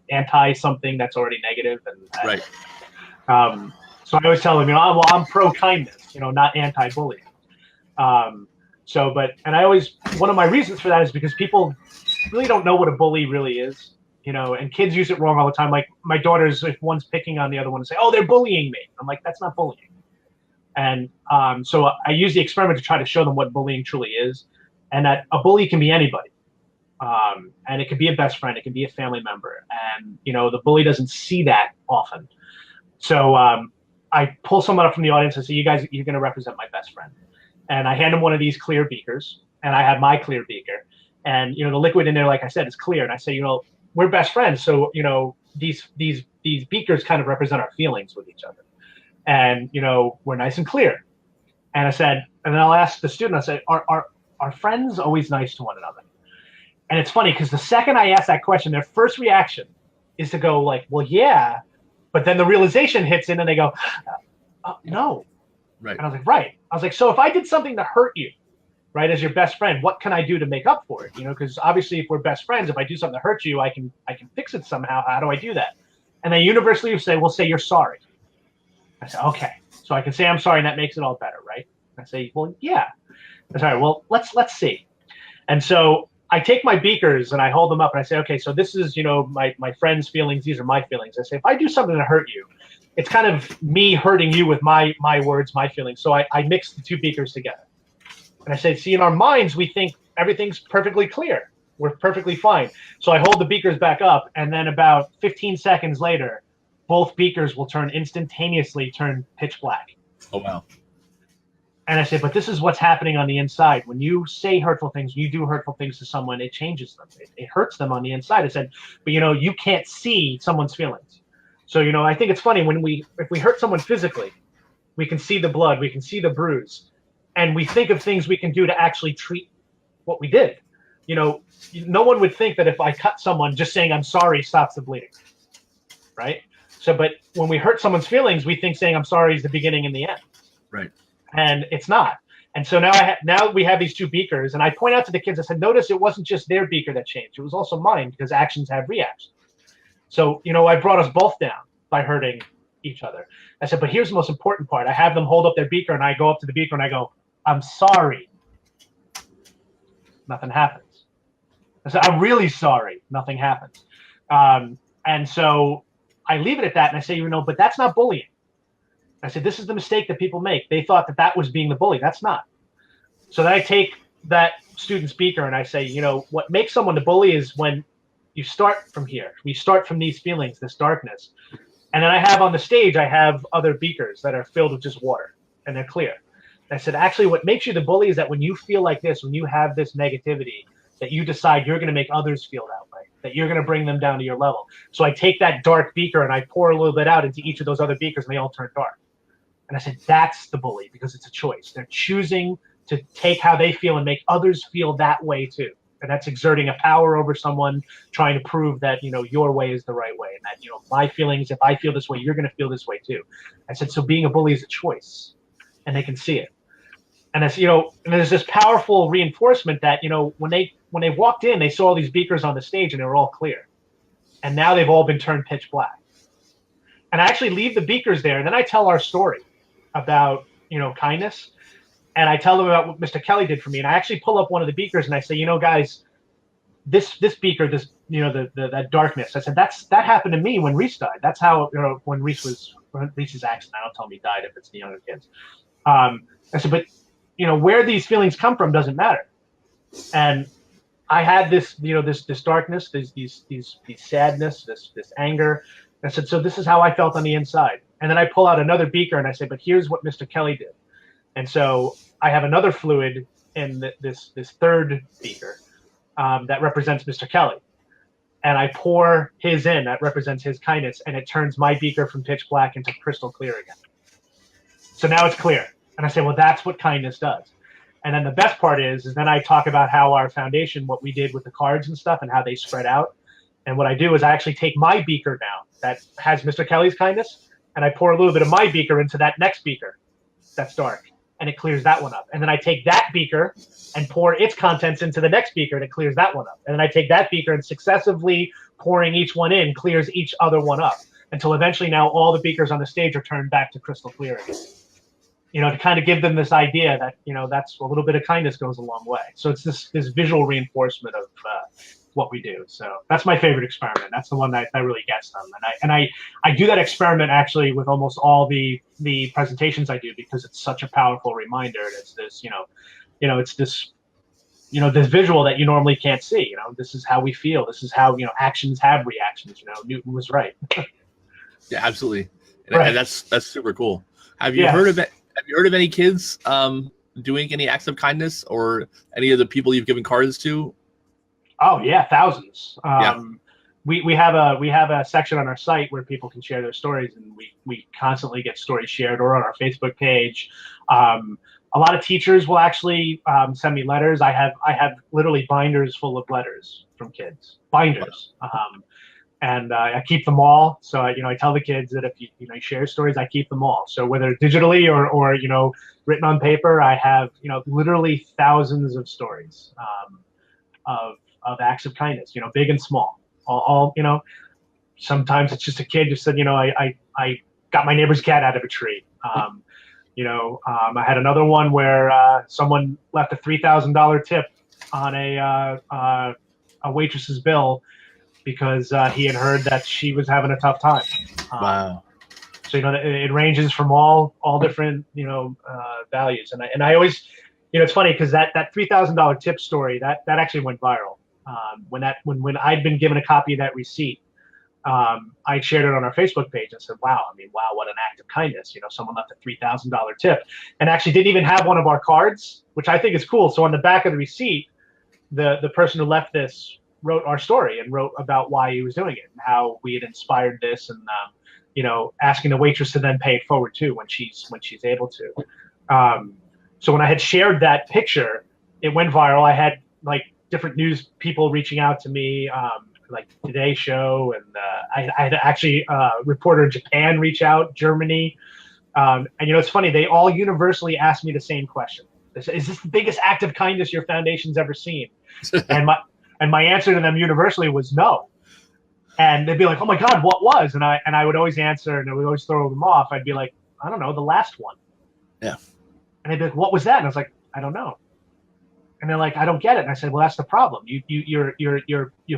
anti something that's already negative, and right. So I always tell them, you know, well, I'm pro kindness, you know, not anti-bullying. And I always, one of my reasons for that is because people really don't know what a bully really is, you know, and kids use it wrong all the time. Like my daughters, if one's picking on the other one, say, oh, they're bullying me. I'm like, that's not bullying. And so I use the experiment to try to show them what bullying truly is, and that a bully can be anybody. And it could be a best friend, it can be a family member. And, you know, the bully doesn't see that often. So I pull someone up from the audience and say, you guys, you're going to represent my best friend. And I hand them one of these clear beakers, and I have my clear beaker. And, you know, the liquid in there, like I said, is clear. And I say, you know, we're best friends. So, you know, these beakers kind of represent our feelings with each other. And, you know, we're nice and clear. And I said, and then I'll ask the student, I say, are friends always nice to one another? And it's funny, because the second I ask that question, their first reaction is to go like, well, yeah. But then the realization hits in and they go, no. Right. And I was like, right. I was like, so if I did something to hurt you, right, as your best friend, what can I do to make up for it? You know, because obviously if we're best friends, if I do something to hurt you, I can fix it somehow. How do I do that? And they universally say, well, say you're sorry. I said, okay. So I can say I'm sorry, and that makes it all better, right? I say, well, yeah. I said, all right, well, let's see. And so I take my beakers and I hold them up and I say, okay, so this is, you know, my friend's feelings. These are my feelings. I say, if I do something to hurt you, it's kind of me hurting you with my words, my feelings. So I mix the 2 beakers together. And I say, see, in our minds, we think everything's perfectly clear. We're perfectly fine. So I hold the beakers back up, and then about 15 seconds later, both beakers will instantaneously turn pitch black. Oh, wow. And I say, but this is what's happening on the inside. When you say hurtful things, you do hurtful things to someone, it changes them. It hurts them on the inside. I said, but, you know, you can't see someone's feelings. So, you know, I think it's funny if we hurt someone physically, we can see the blood, we can see the bruise, and we think of things we can do to actually treat what we did. no one would think that if I cut someone, just saying I'm sorry stops the bleeding, right? So, but when we hurt someone's feelings, we think saying I'm sorry is the beginning and the end. Right. And it's not. And so now we have these two beakers, and I point out to the kids, I said, notice it wasn't just their beaker that changed. It was also mine, because actions have reactions. So, I brought us both down by hurting each other. I said, but here's the most important part. I have them hold up their beaker, and I go up to the beaker and I go, I'm sorry. Nothing happens. I said, I'm really sorry. Nothing happens. And so I leave it at that, and I say, but that's not bullying. I said, this is the mistake that people make. They thought that was being the bully. That's not. So then I take that student speaker and I say, what makes someone the bully is when you start from here. We start from these feelings, this darkness. And then I have on the stage, I have other beakers that are filled with just water, and they're clear. And I said, actually, what makes you the bully is that when you feel like this, when you have this negativity, that you decide you're going to make others feel that way, that you're going to bring them down to your level. So I take that dark beaker and I pour a little bit out into each of those other beakers, and they all turn dark. And I said, that's the bully, because it's a choice. They're choosing to take how they feel and make others feel that way too. And that's exerting a power over someone, trying to prove that, your way is the right way. And that, my feelings, if I feel this way, you're going to feel this way too. I said, so being a bully is a choice, and they can see it. And as, and there's this powerful reinforcement that, when they walked in, they saw all these beakers on the stage and they were all clear. And now they've all been turned pitch black. And I actually leave the beakers there. And then I tell our story about, kindness. And I tell them about what Mr. Kelly did for me. And I actually pull up one of the beakers and I say, guys, this beaker, that darkness. I said, that happened to me when Rees died. That's how, when Rees's accident, I don't tell him he died if it's the younger kids. I said, but, where these feelings come from doesn't matter. And I had this, this darkness, these sadness, this anger. I said, so this is how I felt on the inside. And then I pull out another beaker and I say, but here's what Mr. Kelly did. And so I have another fluid in this third beaker that represents Mr. Kelly. And I pour his in, that represents his kindness, and it turns my beaker from pitch black into crystal clear again. So now it's clear. And I say, well, that's what kindness does. And then the best part is then I talk about how our foundation, what we did with the cards and stuff and how they spread out. And what I do is I actually take my beaker now that has Mr. Kelly's kindness, and I pour a little bit of my beaker into that next beaker that's dark, and it clears that one up. And then I take that beaker and pour its contents into the next beaker, and it clears that one up. And then I take that beaker and successively pouring each one in clears each other one up until eventually now all the beakers on the stage are turned back to crystal clear again. To kind of give them this idea that, that's a little bit of kindness goes a long way. So it's this visual reinforcement of what we do. So that's my favorite experiment. That's the one that really gets them. And I do that experiment actually with almost all the presentations I do, because it's such a powerful reminder. And it's this, it's this, this visual that you normally can't see. This is how we feel. This is how, actions have reactions. Newton was right. Yeah, absolutely. And, right. And that's super cool. Have you heard of it? Have you heard of any kids doing any acts of kindness, or any of the people you've given cards to? Oh yeah, thousands. We have a section on our site where people can share their stories, and we constantly get stories shared, or on our Facebook page. A lot of teachers will actually send me letters. I have literally binders full of letters from kids. Binders. And I keep them all. So I tell the kids that if you share stories, I keep them all. So whether digitally or written on paper, I have literally thousands of stories of acts of kindness, big and small. All sometimes it's just a kid who said, I got my neighbor's cat out of a tree. I had another one where someone left a $3,000 tip on a waitress's bill because he had heard that she was having a tough time. Wow. So it ranges from all different values, and I always it's funny because that $3,000 tip story that actually went viral when I'd been given a copy of that receipt. I shared it on our Facebook page and said, wow, what an act of kindness. Someone left a $3,000 tip and actually didn't even have one of our cards, which I think is cool. So on the back of the receipt, the person who left this wrote our story and wrote about why he was doing it and how we had inspired this, and asking the waitress to then pay it forward too when she's able to. So when I had shared that picture, it went viral. I had different news people reaching out to me, like Today Show, and I had actually reporter in Japan reach out, Germany, and it's funny. They all universally asked me the same question. They said, "Is this the biggest act of kindness your foundation's ever seen?" and my answer to them universally was no. And they'd be like, "Oh my God, what was?" And I would always answer, and it would always throw them off. I'd be like, "I don't know, the last one." Yeah. And they'd be like, "What was that?" And I was like, "I don't know." And they're like, "I don't get it." And I said, "Well, that's the problem. You're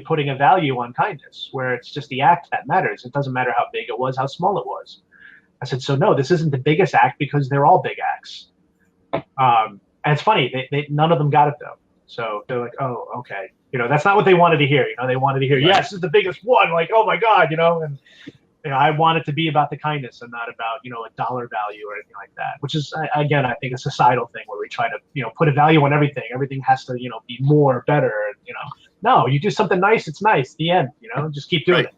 putting a value on kindness where it's just the act that matters. It doesn't matter how big it was, how small it was." I said, "So no, this isn't the biggest act because they're all big acts." And it's funny, they none of them got it though. So they're like, "Oh, okay." That's not what they wanted to hear. They wanted to hear, Right. "Yes, this is the biggest one." Like, "Oh my God," and I want it to be about the kindness and not about, a dollar value or anything like that, which is, again, I think a societal thing where we try to, put a value on everything. Everything has to, be more, better, no, you do something nice. It's nice. The end, just keep doing it.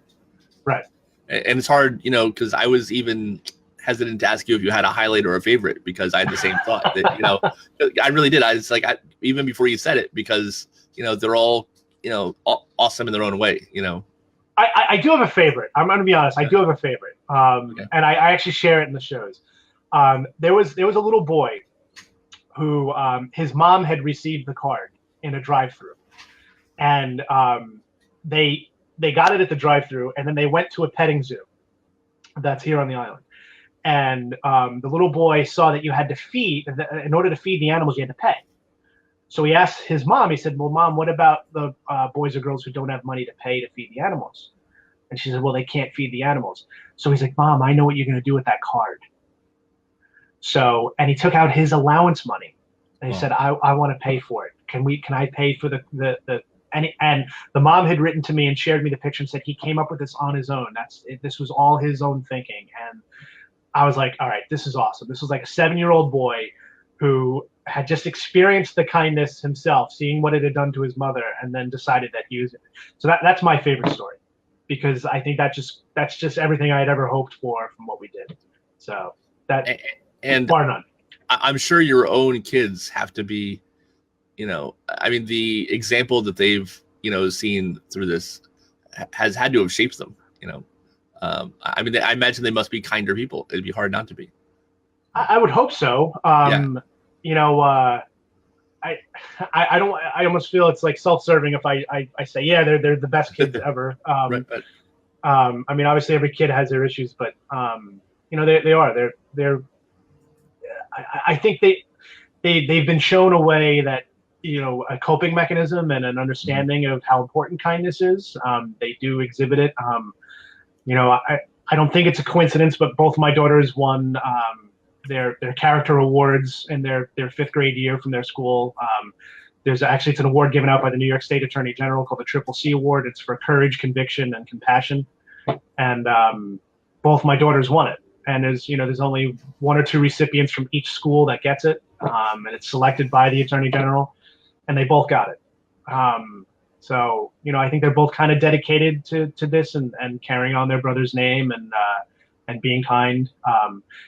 Right. And it's hard, because I was even hesitant to ask you if you had a highlight or a favorite, because I had the same thought that, I really did. I was like, even before you said it, because, they're all, awesome in their own way, I do have a favorite. I'm going to be honest. I do have a favorite. And I actually share it in the shows. There was a little boy who his mom had received the card in a drive-through, and they got it at the drive-through, and then they went to a petting zoo that's here on the island. And the little boy saw that you had to feed, in order to feed the animals, you had to pay. So he asked his mom, he said, "Well, Mom, what about the boys or girls who don't have money to pay to feed the animals?" And she said, "Well, they can't feed the animals." So he's like, "Mom, I know what you're going to do with that card." And he took out his allowance money, and he said, I want to pay for it. Can I pay for and the mom had written to me and shared me the picture and said he came up with this on his own. This was all his own thinking. And I was like, all right, this is awesome. This was like a 7-year-old boy who had just experienced the kindness himself, seeing what it had done to his mother, and then decided that he was. So that's my favorite story, because I think that's just everything I had ever hoped for from what we did. So that, and bar none. I'm sure your own kids have to be, the example that they've, seen through this has had to have shaped them, I imagine they must be kinder people. It'd be hard not to be. I would hope so. I almost feel it's like self-serving if I say, yeah, they're the best kids ever. Right, but obviously every kid has their issues, but they are. I think they've been shown a way that, a coping mechanism and an understanding of how important kindness is. They do exhibit it. I don't think it's a coincidence, but both my daughters won their character awards in their 5th grade year from their school. It's an award given out by the New York State Attorney General called the Triple C Award. It's for courage, conviction, and compassion. And both my daughters won it. And there's only 1 or 2 recipients from each school that gets it, and it's selected by the Attorney General, and they both got it. So I think they're both kind of dedicated to this and carrying on their brother's name and being kind.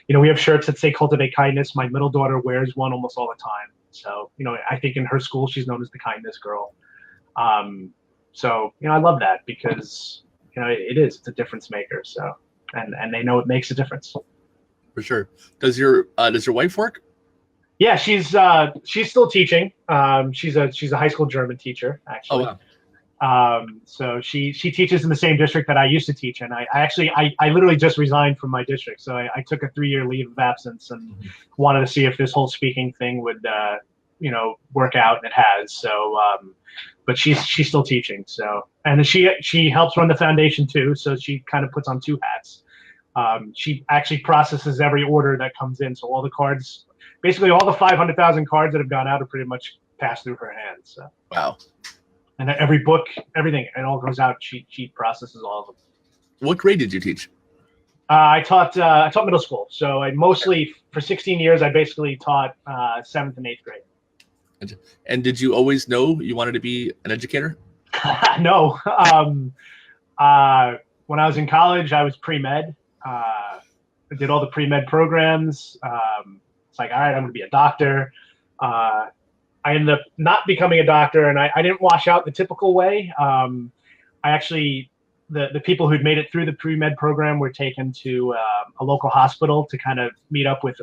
We have shirts that say "Cultivate Kindness." My middle daughter wears one almost all the time. So I think in her school she's known as the kindness girl. So I love that, because it's a difference maker. So. And they know it makes a difference. For sure. Does your wife work? Yeah, she's still teaching. She's a high school German teacher, actually. Oh, wow. So she teaches in the same district that I used to teach, and I literally just resigned from my district. So I took a 3-year leave of absence and wanted to see if this whole speaking thing would work out, and it has. So but she's still teaching. So, and she helps run the foundation too. So she kind of puts on 2 hats. She actually processes every order that comes in. So all the cards, basically all the 500,000 cards that have gone out, are pretty much passed through her hands. So. Wow. And every book, everything, it all goes out. She processes all of them. What grade did you teach? I taught middle school. So I mostly, for 16 years, I basically taught 7th and 8th grade. And did you always know you wanted to be an educator? No. When I was in college, I was pre-med. I did all the pre-med programs. It's like, all right, I'm going to be a doctor. I I ended up not becoming a doctor, and I didn't wash out the typical way. I actually, the people who'd made it through the pre-med program were taken to a local hospital to kind of meet up with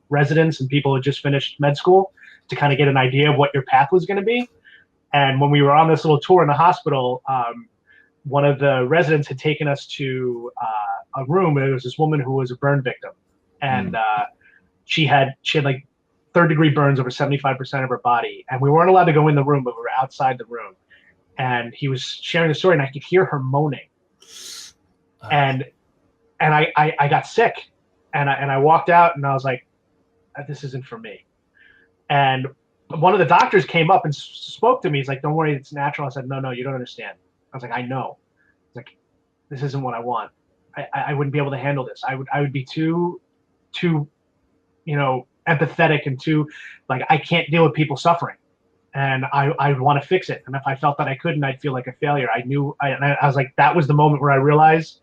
residents and people who just finished med school to kind of get an idea of what your path was going to be. And when we were on this little tour in the hospital, one of the residents had taken us to a room where there was this woman who was a burn victim, and she had like third-degree burns over 75% of her body, and we weren't allowed to go in the room, but we were outside the room. And he was sharing the story, and I could hear her moaning, and I got sick, and I walked out, and I was like, this isn't for me. And one of the doctors came up and spoke to me. He's like, don't worry, it's natural. I said, no, you don't understand. I was like, I know. He's like, this isn't what I want. I wouldn't be able to handle this. I would be too, empathetic and too, like, I can't deal with people suffering, and I want to fix it. And if I felt that I couldn't, I'd feel like a failure. I was like, that was the moment where I realized,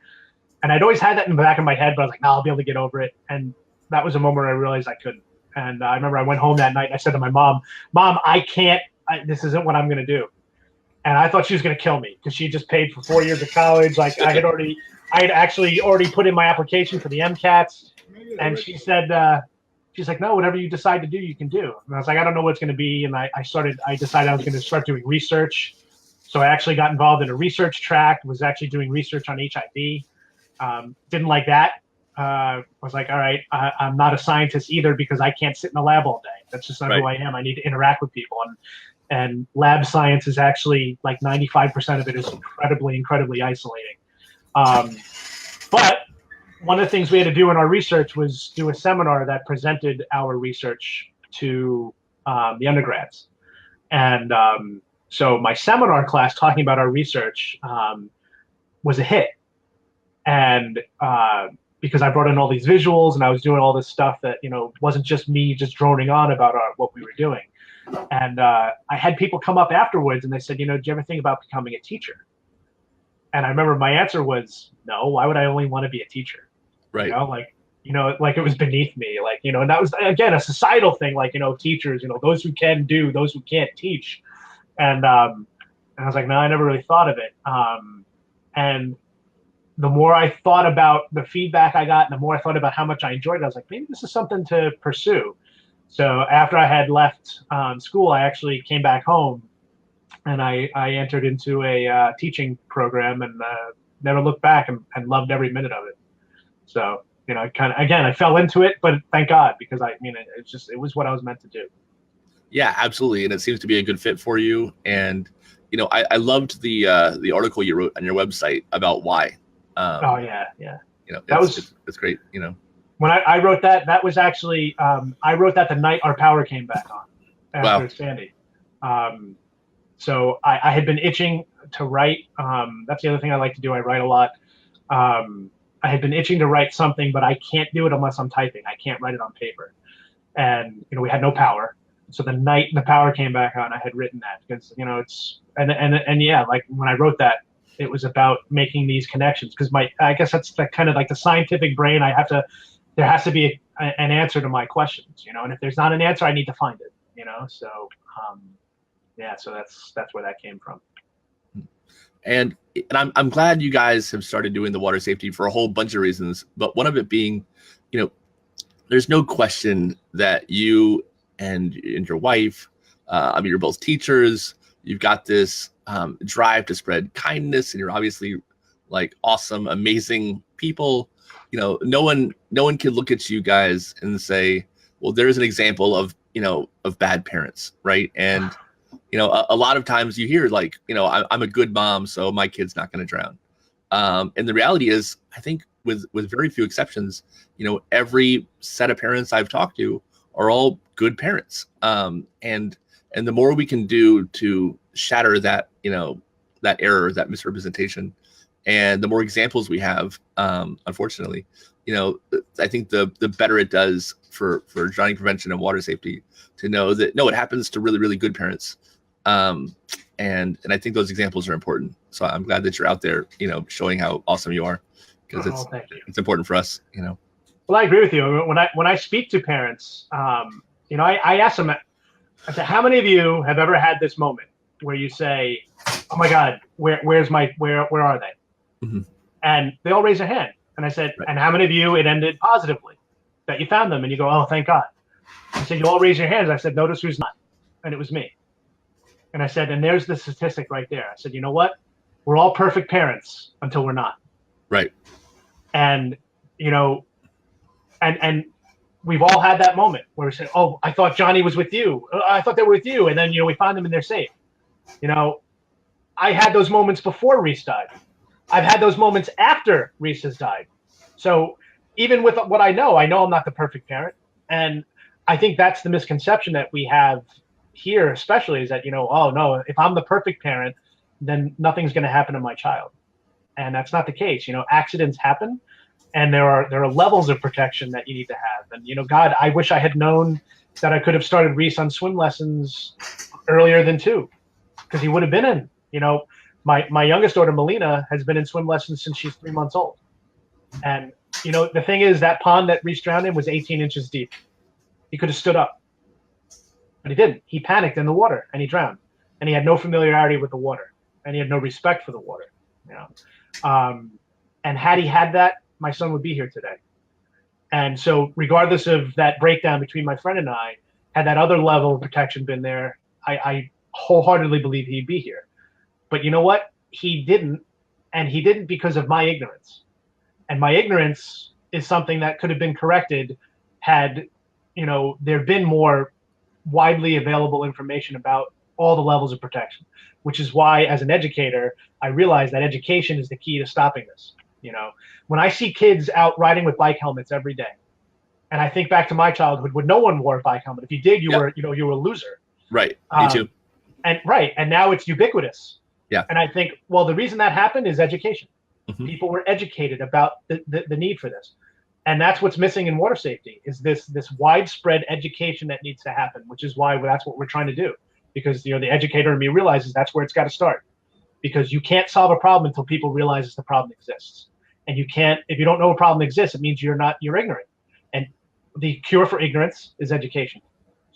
and I'd always had that in the back of my head, but I was like, no, I'll be able to get over it. And that was a moment where I realized I couldn't. And I remember I went home that night and I said to my mom, I can't, this isn't what I'm going to do. And I thought she was going to kill me because she just paid for 4 years of college. Like I had actually already put in my application for the MCATs. And she said, she's like, no, whatever you decide to do, you can do. And I was like, I don't know what it's going to be. And I decided I was going to start doing research. So I actually got involved in a research track, was actually doing research on HIV. Didn't like that. Was like, all right, I'm not a scientist either because I can't sit in a lab all day. That's just not who I am. I need to interact with people. And lab science is actually like 95% of it is incredibly isolating. But one of the things we had to do in our research was do a seminar that presented our research to the undergrads. And so my seminar class talking about our research was a hit. And because I brought in all these visuals and I was doing all this stuff that, wasn't just me just droning on about what we were doing. And I had people come up afterwards and they said, do you ever think about becoming a teacher? And I remember my answer was, no, why would I only want to be a teacher? Right. Like it was beneath me, and that was, again, a societal thing, teachers, those who can do, those who can't teach. And I was like, no, I never really thought of it. And the more I thought about the feedback I got, and the more I thought about how much I enjoyed it, I was like, maybe this is something to pursue. So after I had left school, I actually came back home and I entered into a teaching program and never looked back and loved every minute of it. So, I fell into it, but thank God, because it was what I was meant to do. Yeah, absolutely. And it seems to be a good fit for you. And, I loved the article you wrote on your website about why. Oh yeah. It's great. When I wrote that was actually, I wrote that the night our power came back on after Sandy. So I had been itching to write. That's the other thing I like to do. I write a lot. I had been itching to write something, but I can't do it unless I'm typing. I can't write it on paper. And, we had no power. So the night the power came back on, I had written that because, like when I wrote that, it was about making these connections because I guess that's the kind of like the scientific brain. There has to be an answer to my questions, and if there's not an answer, I need to find it, so, so that's where that came from. And I'm glad you guys have started doing the water safety for a whole bunch of reasons, but one of it being, there's no question that you and your wife, you're both teachers, you've got this drive to spread kindness, and you're obviously like awesome, amazing people. No one can look at you guys and say, well, there's an example of bad parents, right? And a lot of times you hear like, I'm a good mom, so my kid's not going to drown. And the reality is, I think with very few exceptions, every set of parents I've talked to are all good parents. And the more we can do to shatter that, that error, that misrepresentation, and the more examples we have, unfortunately, I think the better it does for drowning prevention and water safety to know that, no, it happens to really, really good parents. And I think those examples are important. So I'm glad that you're out there, showing how awesome you are, because it's important for us, Well, I agree with you. When I speak to parents, I ask them, I said, how many of you have ever had this moment where you say, "Oh my God, where are they?" Mm-hmm. And they all raise their hand. And I said, Right. and how many of you it ended positively, that you found them and you go, "Oh, thank God." I said, you all raise your hands. I said, notice who's not. And it was me. And I said, and there's the statistic right there. I said, you know what? We're all perfect parents until we're not. Right. And, you know, and we've all had that moment where we say, "Oh, I thought Johnny was with you. I thought they were with you." And then, you know, we find them and they're safe. You know, I had those moments before Rees died. I've had those moments after Rees has died. So even with what I know I'm not the perfect parent. And I think that's the misconception that we have here, especially, is that, you know, oh no, if I'm the perfect parent, then nothing's going to happen to my child. And that's not the case. You know, accidents happen, and there are levels of protection that you need to have. And, you know, God, I wish I had known that I could have started Rees on swim lessons earlier than 2, because he would have been in. You know, my youngest daughter, Melina, has been in swim lessons since she's 3 months old. And, you know, the thing is, that pond that Rees drowned in was 18 inches deep. He could have stood up, but he didn't. He panicked in the water and he drowned. And he had no familiarity with the water, and he had no respect for the water. You know, and had he had that, my son would be here today. And so, regardless of that breakdown between my friend and I, had that other level of protection been there, I wholeheartedly believe he'd be here. But you know what? He didn't, and he didn't because of my ignorance. And my ignorance is something that could have been corrected had, you know, there been more widely available information about all the levels of protection, which is why, as an educator, I realize that education is the key to stopping this. You know, when I see kids out riding with bike helmets every day, and I think back to my childhood when no one wore a bike helmet. If you did, you were a loser. Right. Me too. And now it's ubiquitous. Yeah. And I think, well, the reason that happened is education. Mm-hmm. People were educated about the need for this. And that's what's missing in water safety, is this widespread education that needs to happen, which is why that's what we're trying to do. Because, you know, the educator in me realizes that's where it's got to start. Because you can't solve a problem until people realize the problem exists. And you can't, if you don't know a problem exists, it means you're ignorant. And the cure for ignorance is education.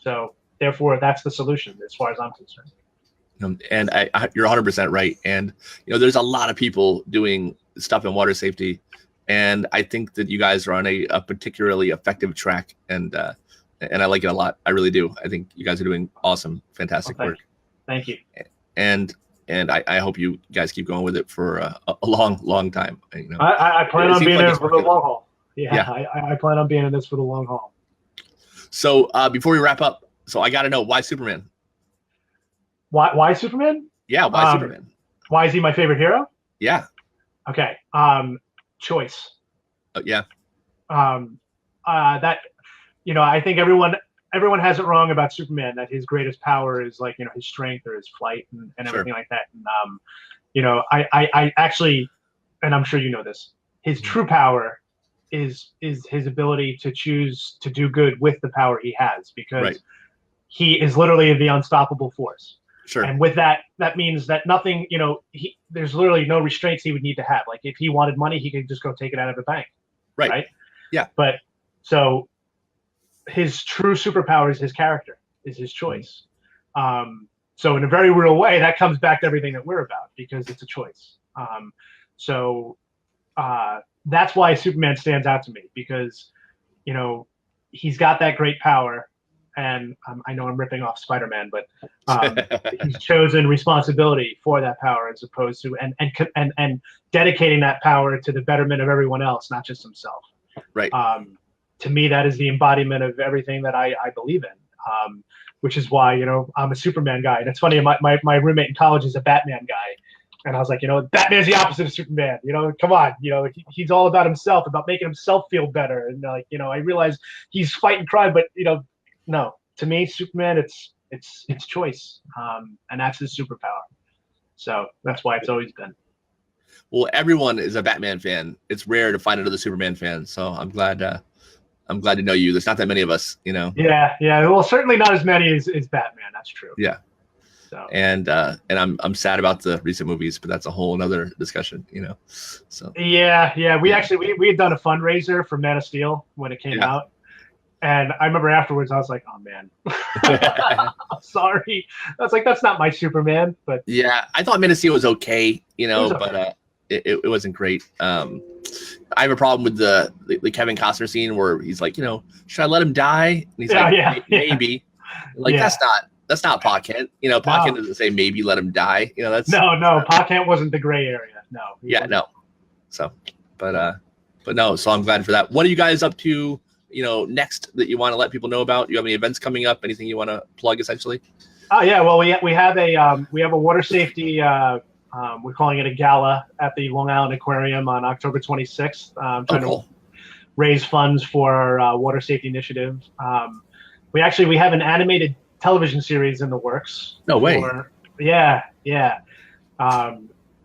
So therefore, that's the solution as far as I'm concerned. And you're 100% right. And, you know, there's a lot of people doing stuff in water safety. And I think that you guys are on a particularly effective track. And I like it a lot. I really do. I think you guys are doing awesome, fantastic work. Thank you. And I hope you guys keep going with it for a long, long time. You know, I plan on being in for the long haul. Yeah. I plan on being in this for the long haul. So before we wrap up, so I got to know, why Superman? Why Superman? Yeah, why Superman? Why is he my favorite hero? Yeah. Okay. Choice. Yeah. That, you know, I think everyone has it wrong about Superman, that his greatest power is, like, you know, his strength or his flight and everything like that. And you know, I actually, and I'm sure you know this, his true power is his ability to choose to do good with the power he has, because he is literally the unstoppable force. Sure. And with that means that nothing, you know, there's literally no restraints he would need to have. Like, if he wanted money, he could just go take it out of the bank. Right. Yeah. But so his true superpower is his character, is his choice. So in a very real way, that comes back to everything that we're about, because it's a choice. So that's why Superman stands out to me, because, you know, he's got that great power. And I know I'm ripping off Spider-Man, but he's chosen responsibility for that power, as opposed to and dedicating that power to the betterment of everyone else, not just himself. Right. To me, that is the embodiment of everything that I believe in, which is why, you know, I'm a Superman guy. And it's funny, my roommate in college is a Batman guy. And I was like, you know, Batman's the opposite of Superman. You know, come on, you know, he's all about himself, about making himself feel better. And, like, you know, I realize he's fighting crime, but, you know, no, to me, Superman, it's choice, and that's his superpower. So that's why it's always been. Well, everyone is a Batman fan. It's rare to find another Superman fan, so I'm glad to know you. There's not that many of us, you know. Yeah. Well, certainly not as many as Batman. That's true. Yeah. So. And I'm sad about the recent movies, but that's a whole another discussion, you know. So. Yeah. We actually we had done a fundraiser for Man of Steel when it came out. And I remember afterwards, I was like, oh man, I'm sorry. I was like, that's not my Superman, but Yeah, I thought Man of Steel was okay, okay. but it wasn't great. I have a problem with the Kevin Costner scene where he's like, should I let him die? And he's like, maybe. Like that's not Pa Kent. Pa Kent doesn't say maybe let him die. That's no. Pa Kent wasn't the gray area. No. No. So, but no. So I'm glad for that. What are you guys up to? Next that you want to let people know about? You have any events coming up? Anything you want to plug, essentially? Oh yeah, well we have a water safety. We're calling it a gala at the Long Island Aquarium on October 26th. Trying to raise funds for our water safety initiative. We have an animated television series in the works. No way. Yeah.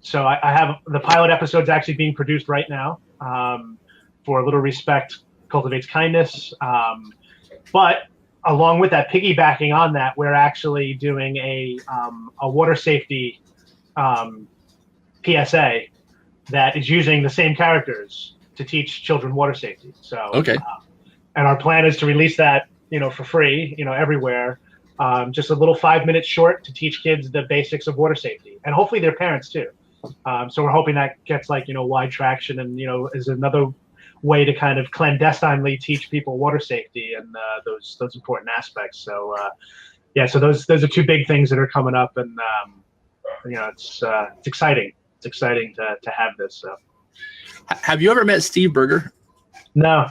So I have the pilot episode's actually being produced right now for Little Respect Cultivates Kindness. But along with that, piggybacking on that, we're actually doing a water safety PSA that is using the same characters to teach children water safety. So, okay. And our plan is to release that, for free, everywhere. Just a little 5-minute short to teach kids the basics of water safety, and hopefully their parents too. So we're hoping that gets wide traction, and is another way to kind of clandestinely teach people water safety and those important aspects. So so those are two big things that are coming up, and it's exciting. It's exciting to have this. So, have you ever met Steve Berger? No.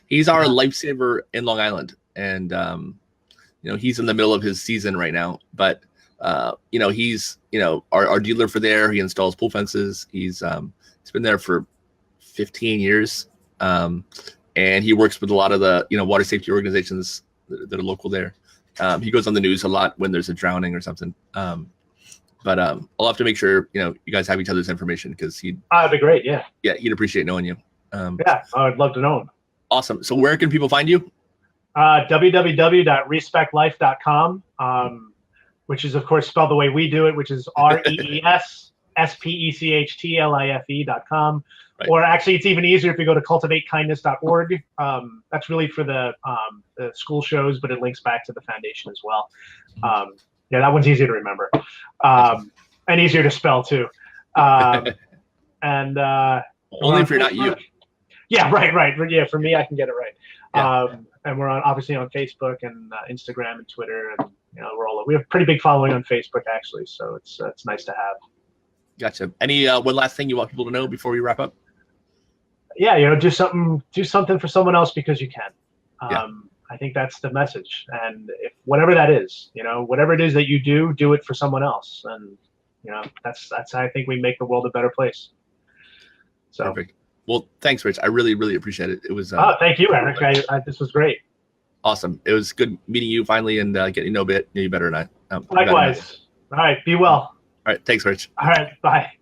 He's our lifesaver in Long Island, and he's in the middle of his season right now. But he's our dealer for there. He installs pool fences. He's been there for 15 years. And he works with a lot of the, water safety organizations that are local there. He goes on the news a lot when there's a drowning or something. But I'll have to make sure, you guys have each other's information, because that'd be great. Yeah. Yeah. He'd appreciate knowing you. I'd love to know him. Awesome. So where can people find you? www.respectlife.com, which is of course spelled the way we do it, which is REESSPECHTLIFE.com. Right. Or actually, it's even easier if you go to cultivatekindness.org. That's really for the school shows, but it links back to the foundation as well. That one's easier to remember, and easier to spell too. And only if you're not you. Yeah, right. Yeah, for me, I can get it right. Yeah. And we're obviously on Facebook and Instagram and Twitter, and we have a pretty big following on Facebook actually, so it's nice to have. Gotcha. Any one last thing you want people to know before we wrap up? Yeah, do something for someone else because you can. I think that's the message, and if whatever that is, whatever it is that you do it for someone else, and that's how I think we make the world a better place. So. Perfect. Well, thanks, Rich. I really, really appreciate it. It was. Thank you, Eric. This was great. Awesome. It was good meeting you finally and getting to know you better. And likewise. All right. Be well. All right. Thanks, Rich. All right. Bye.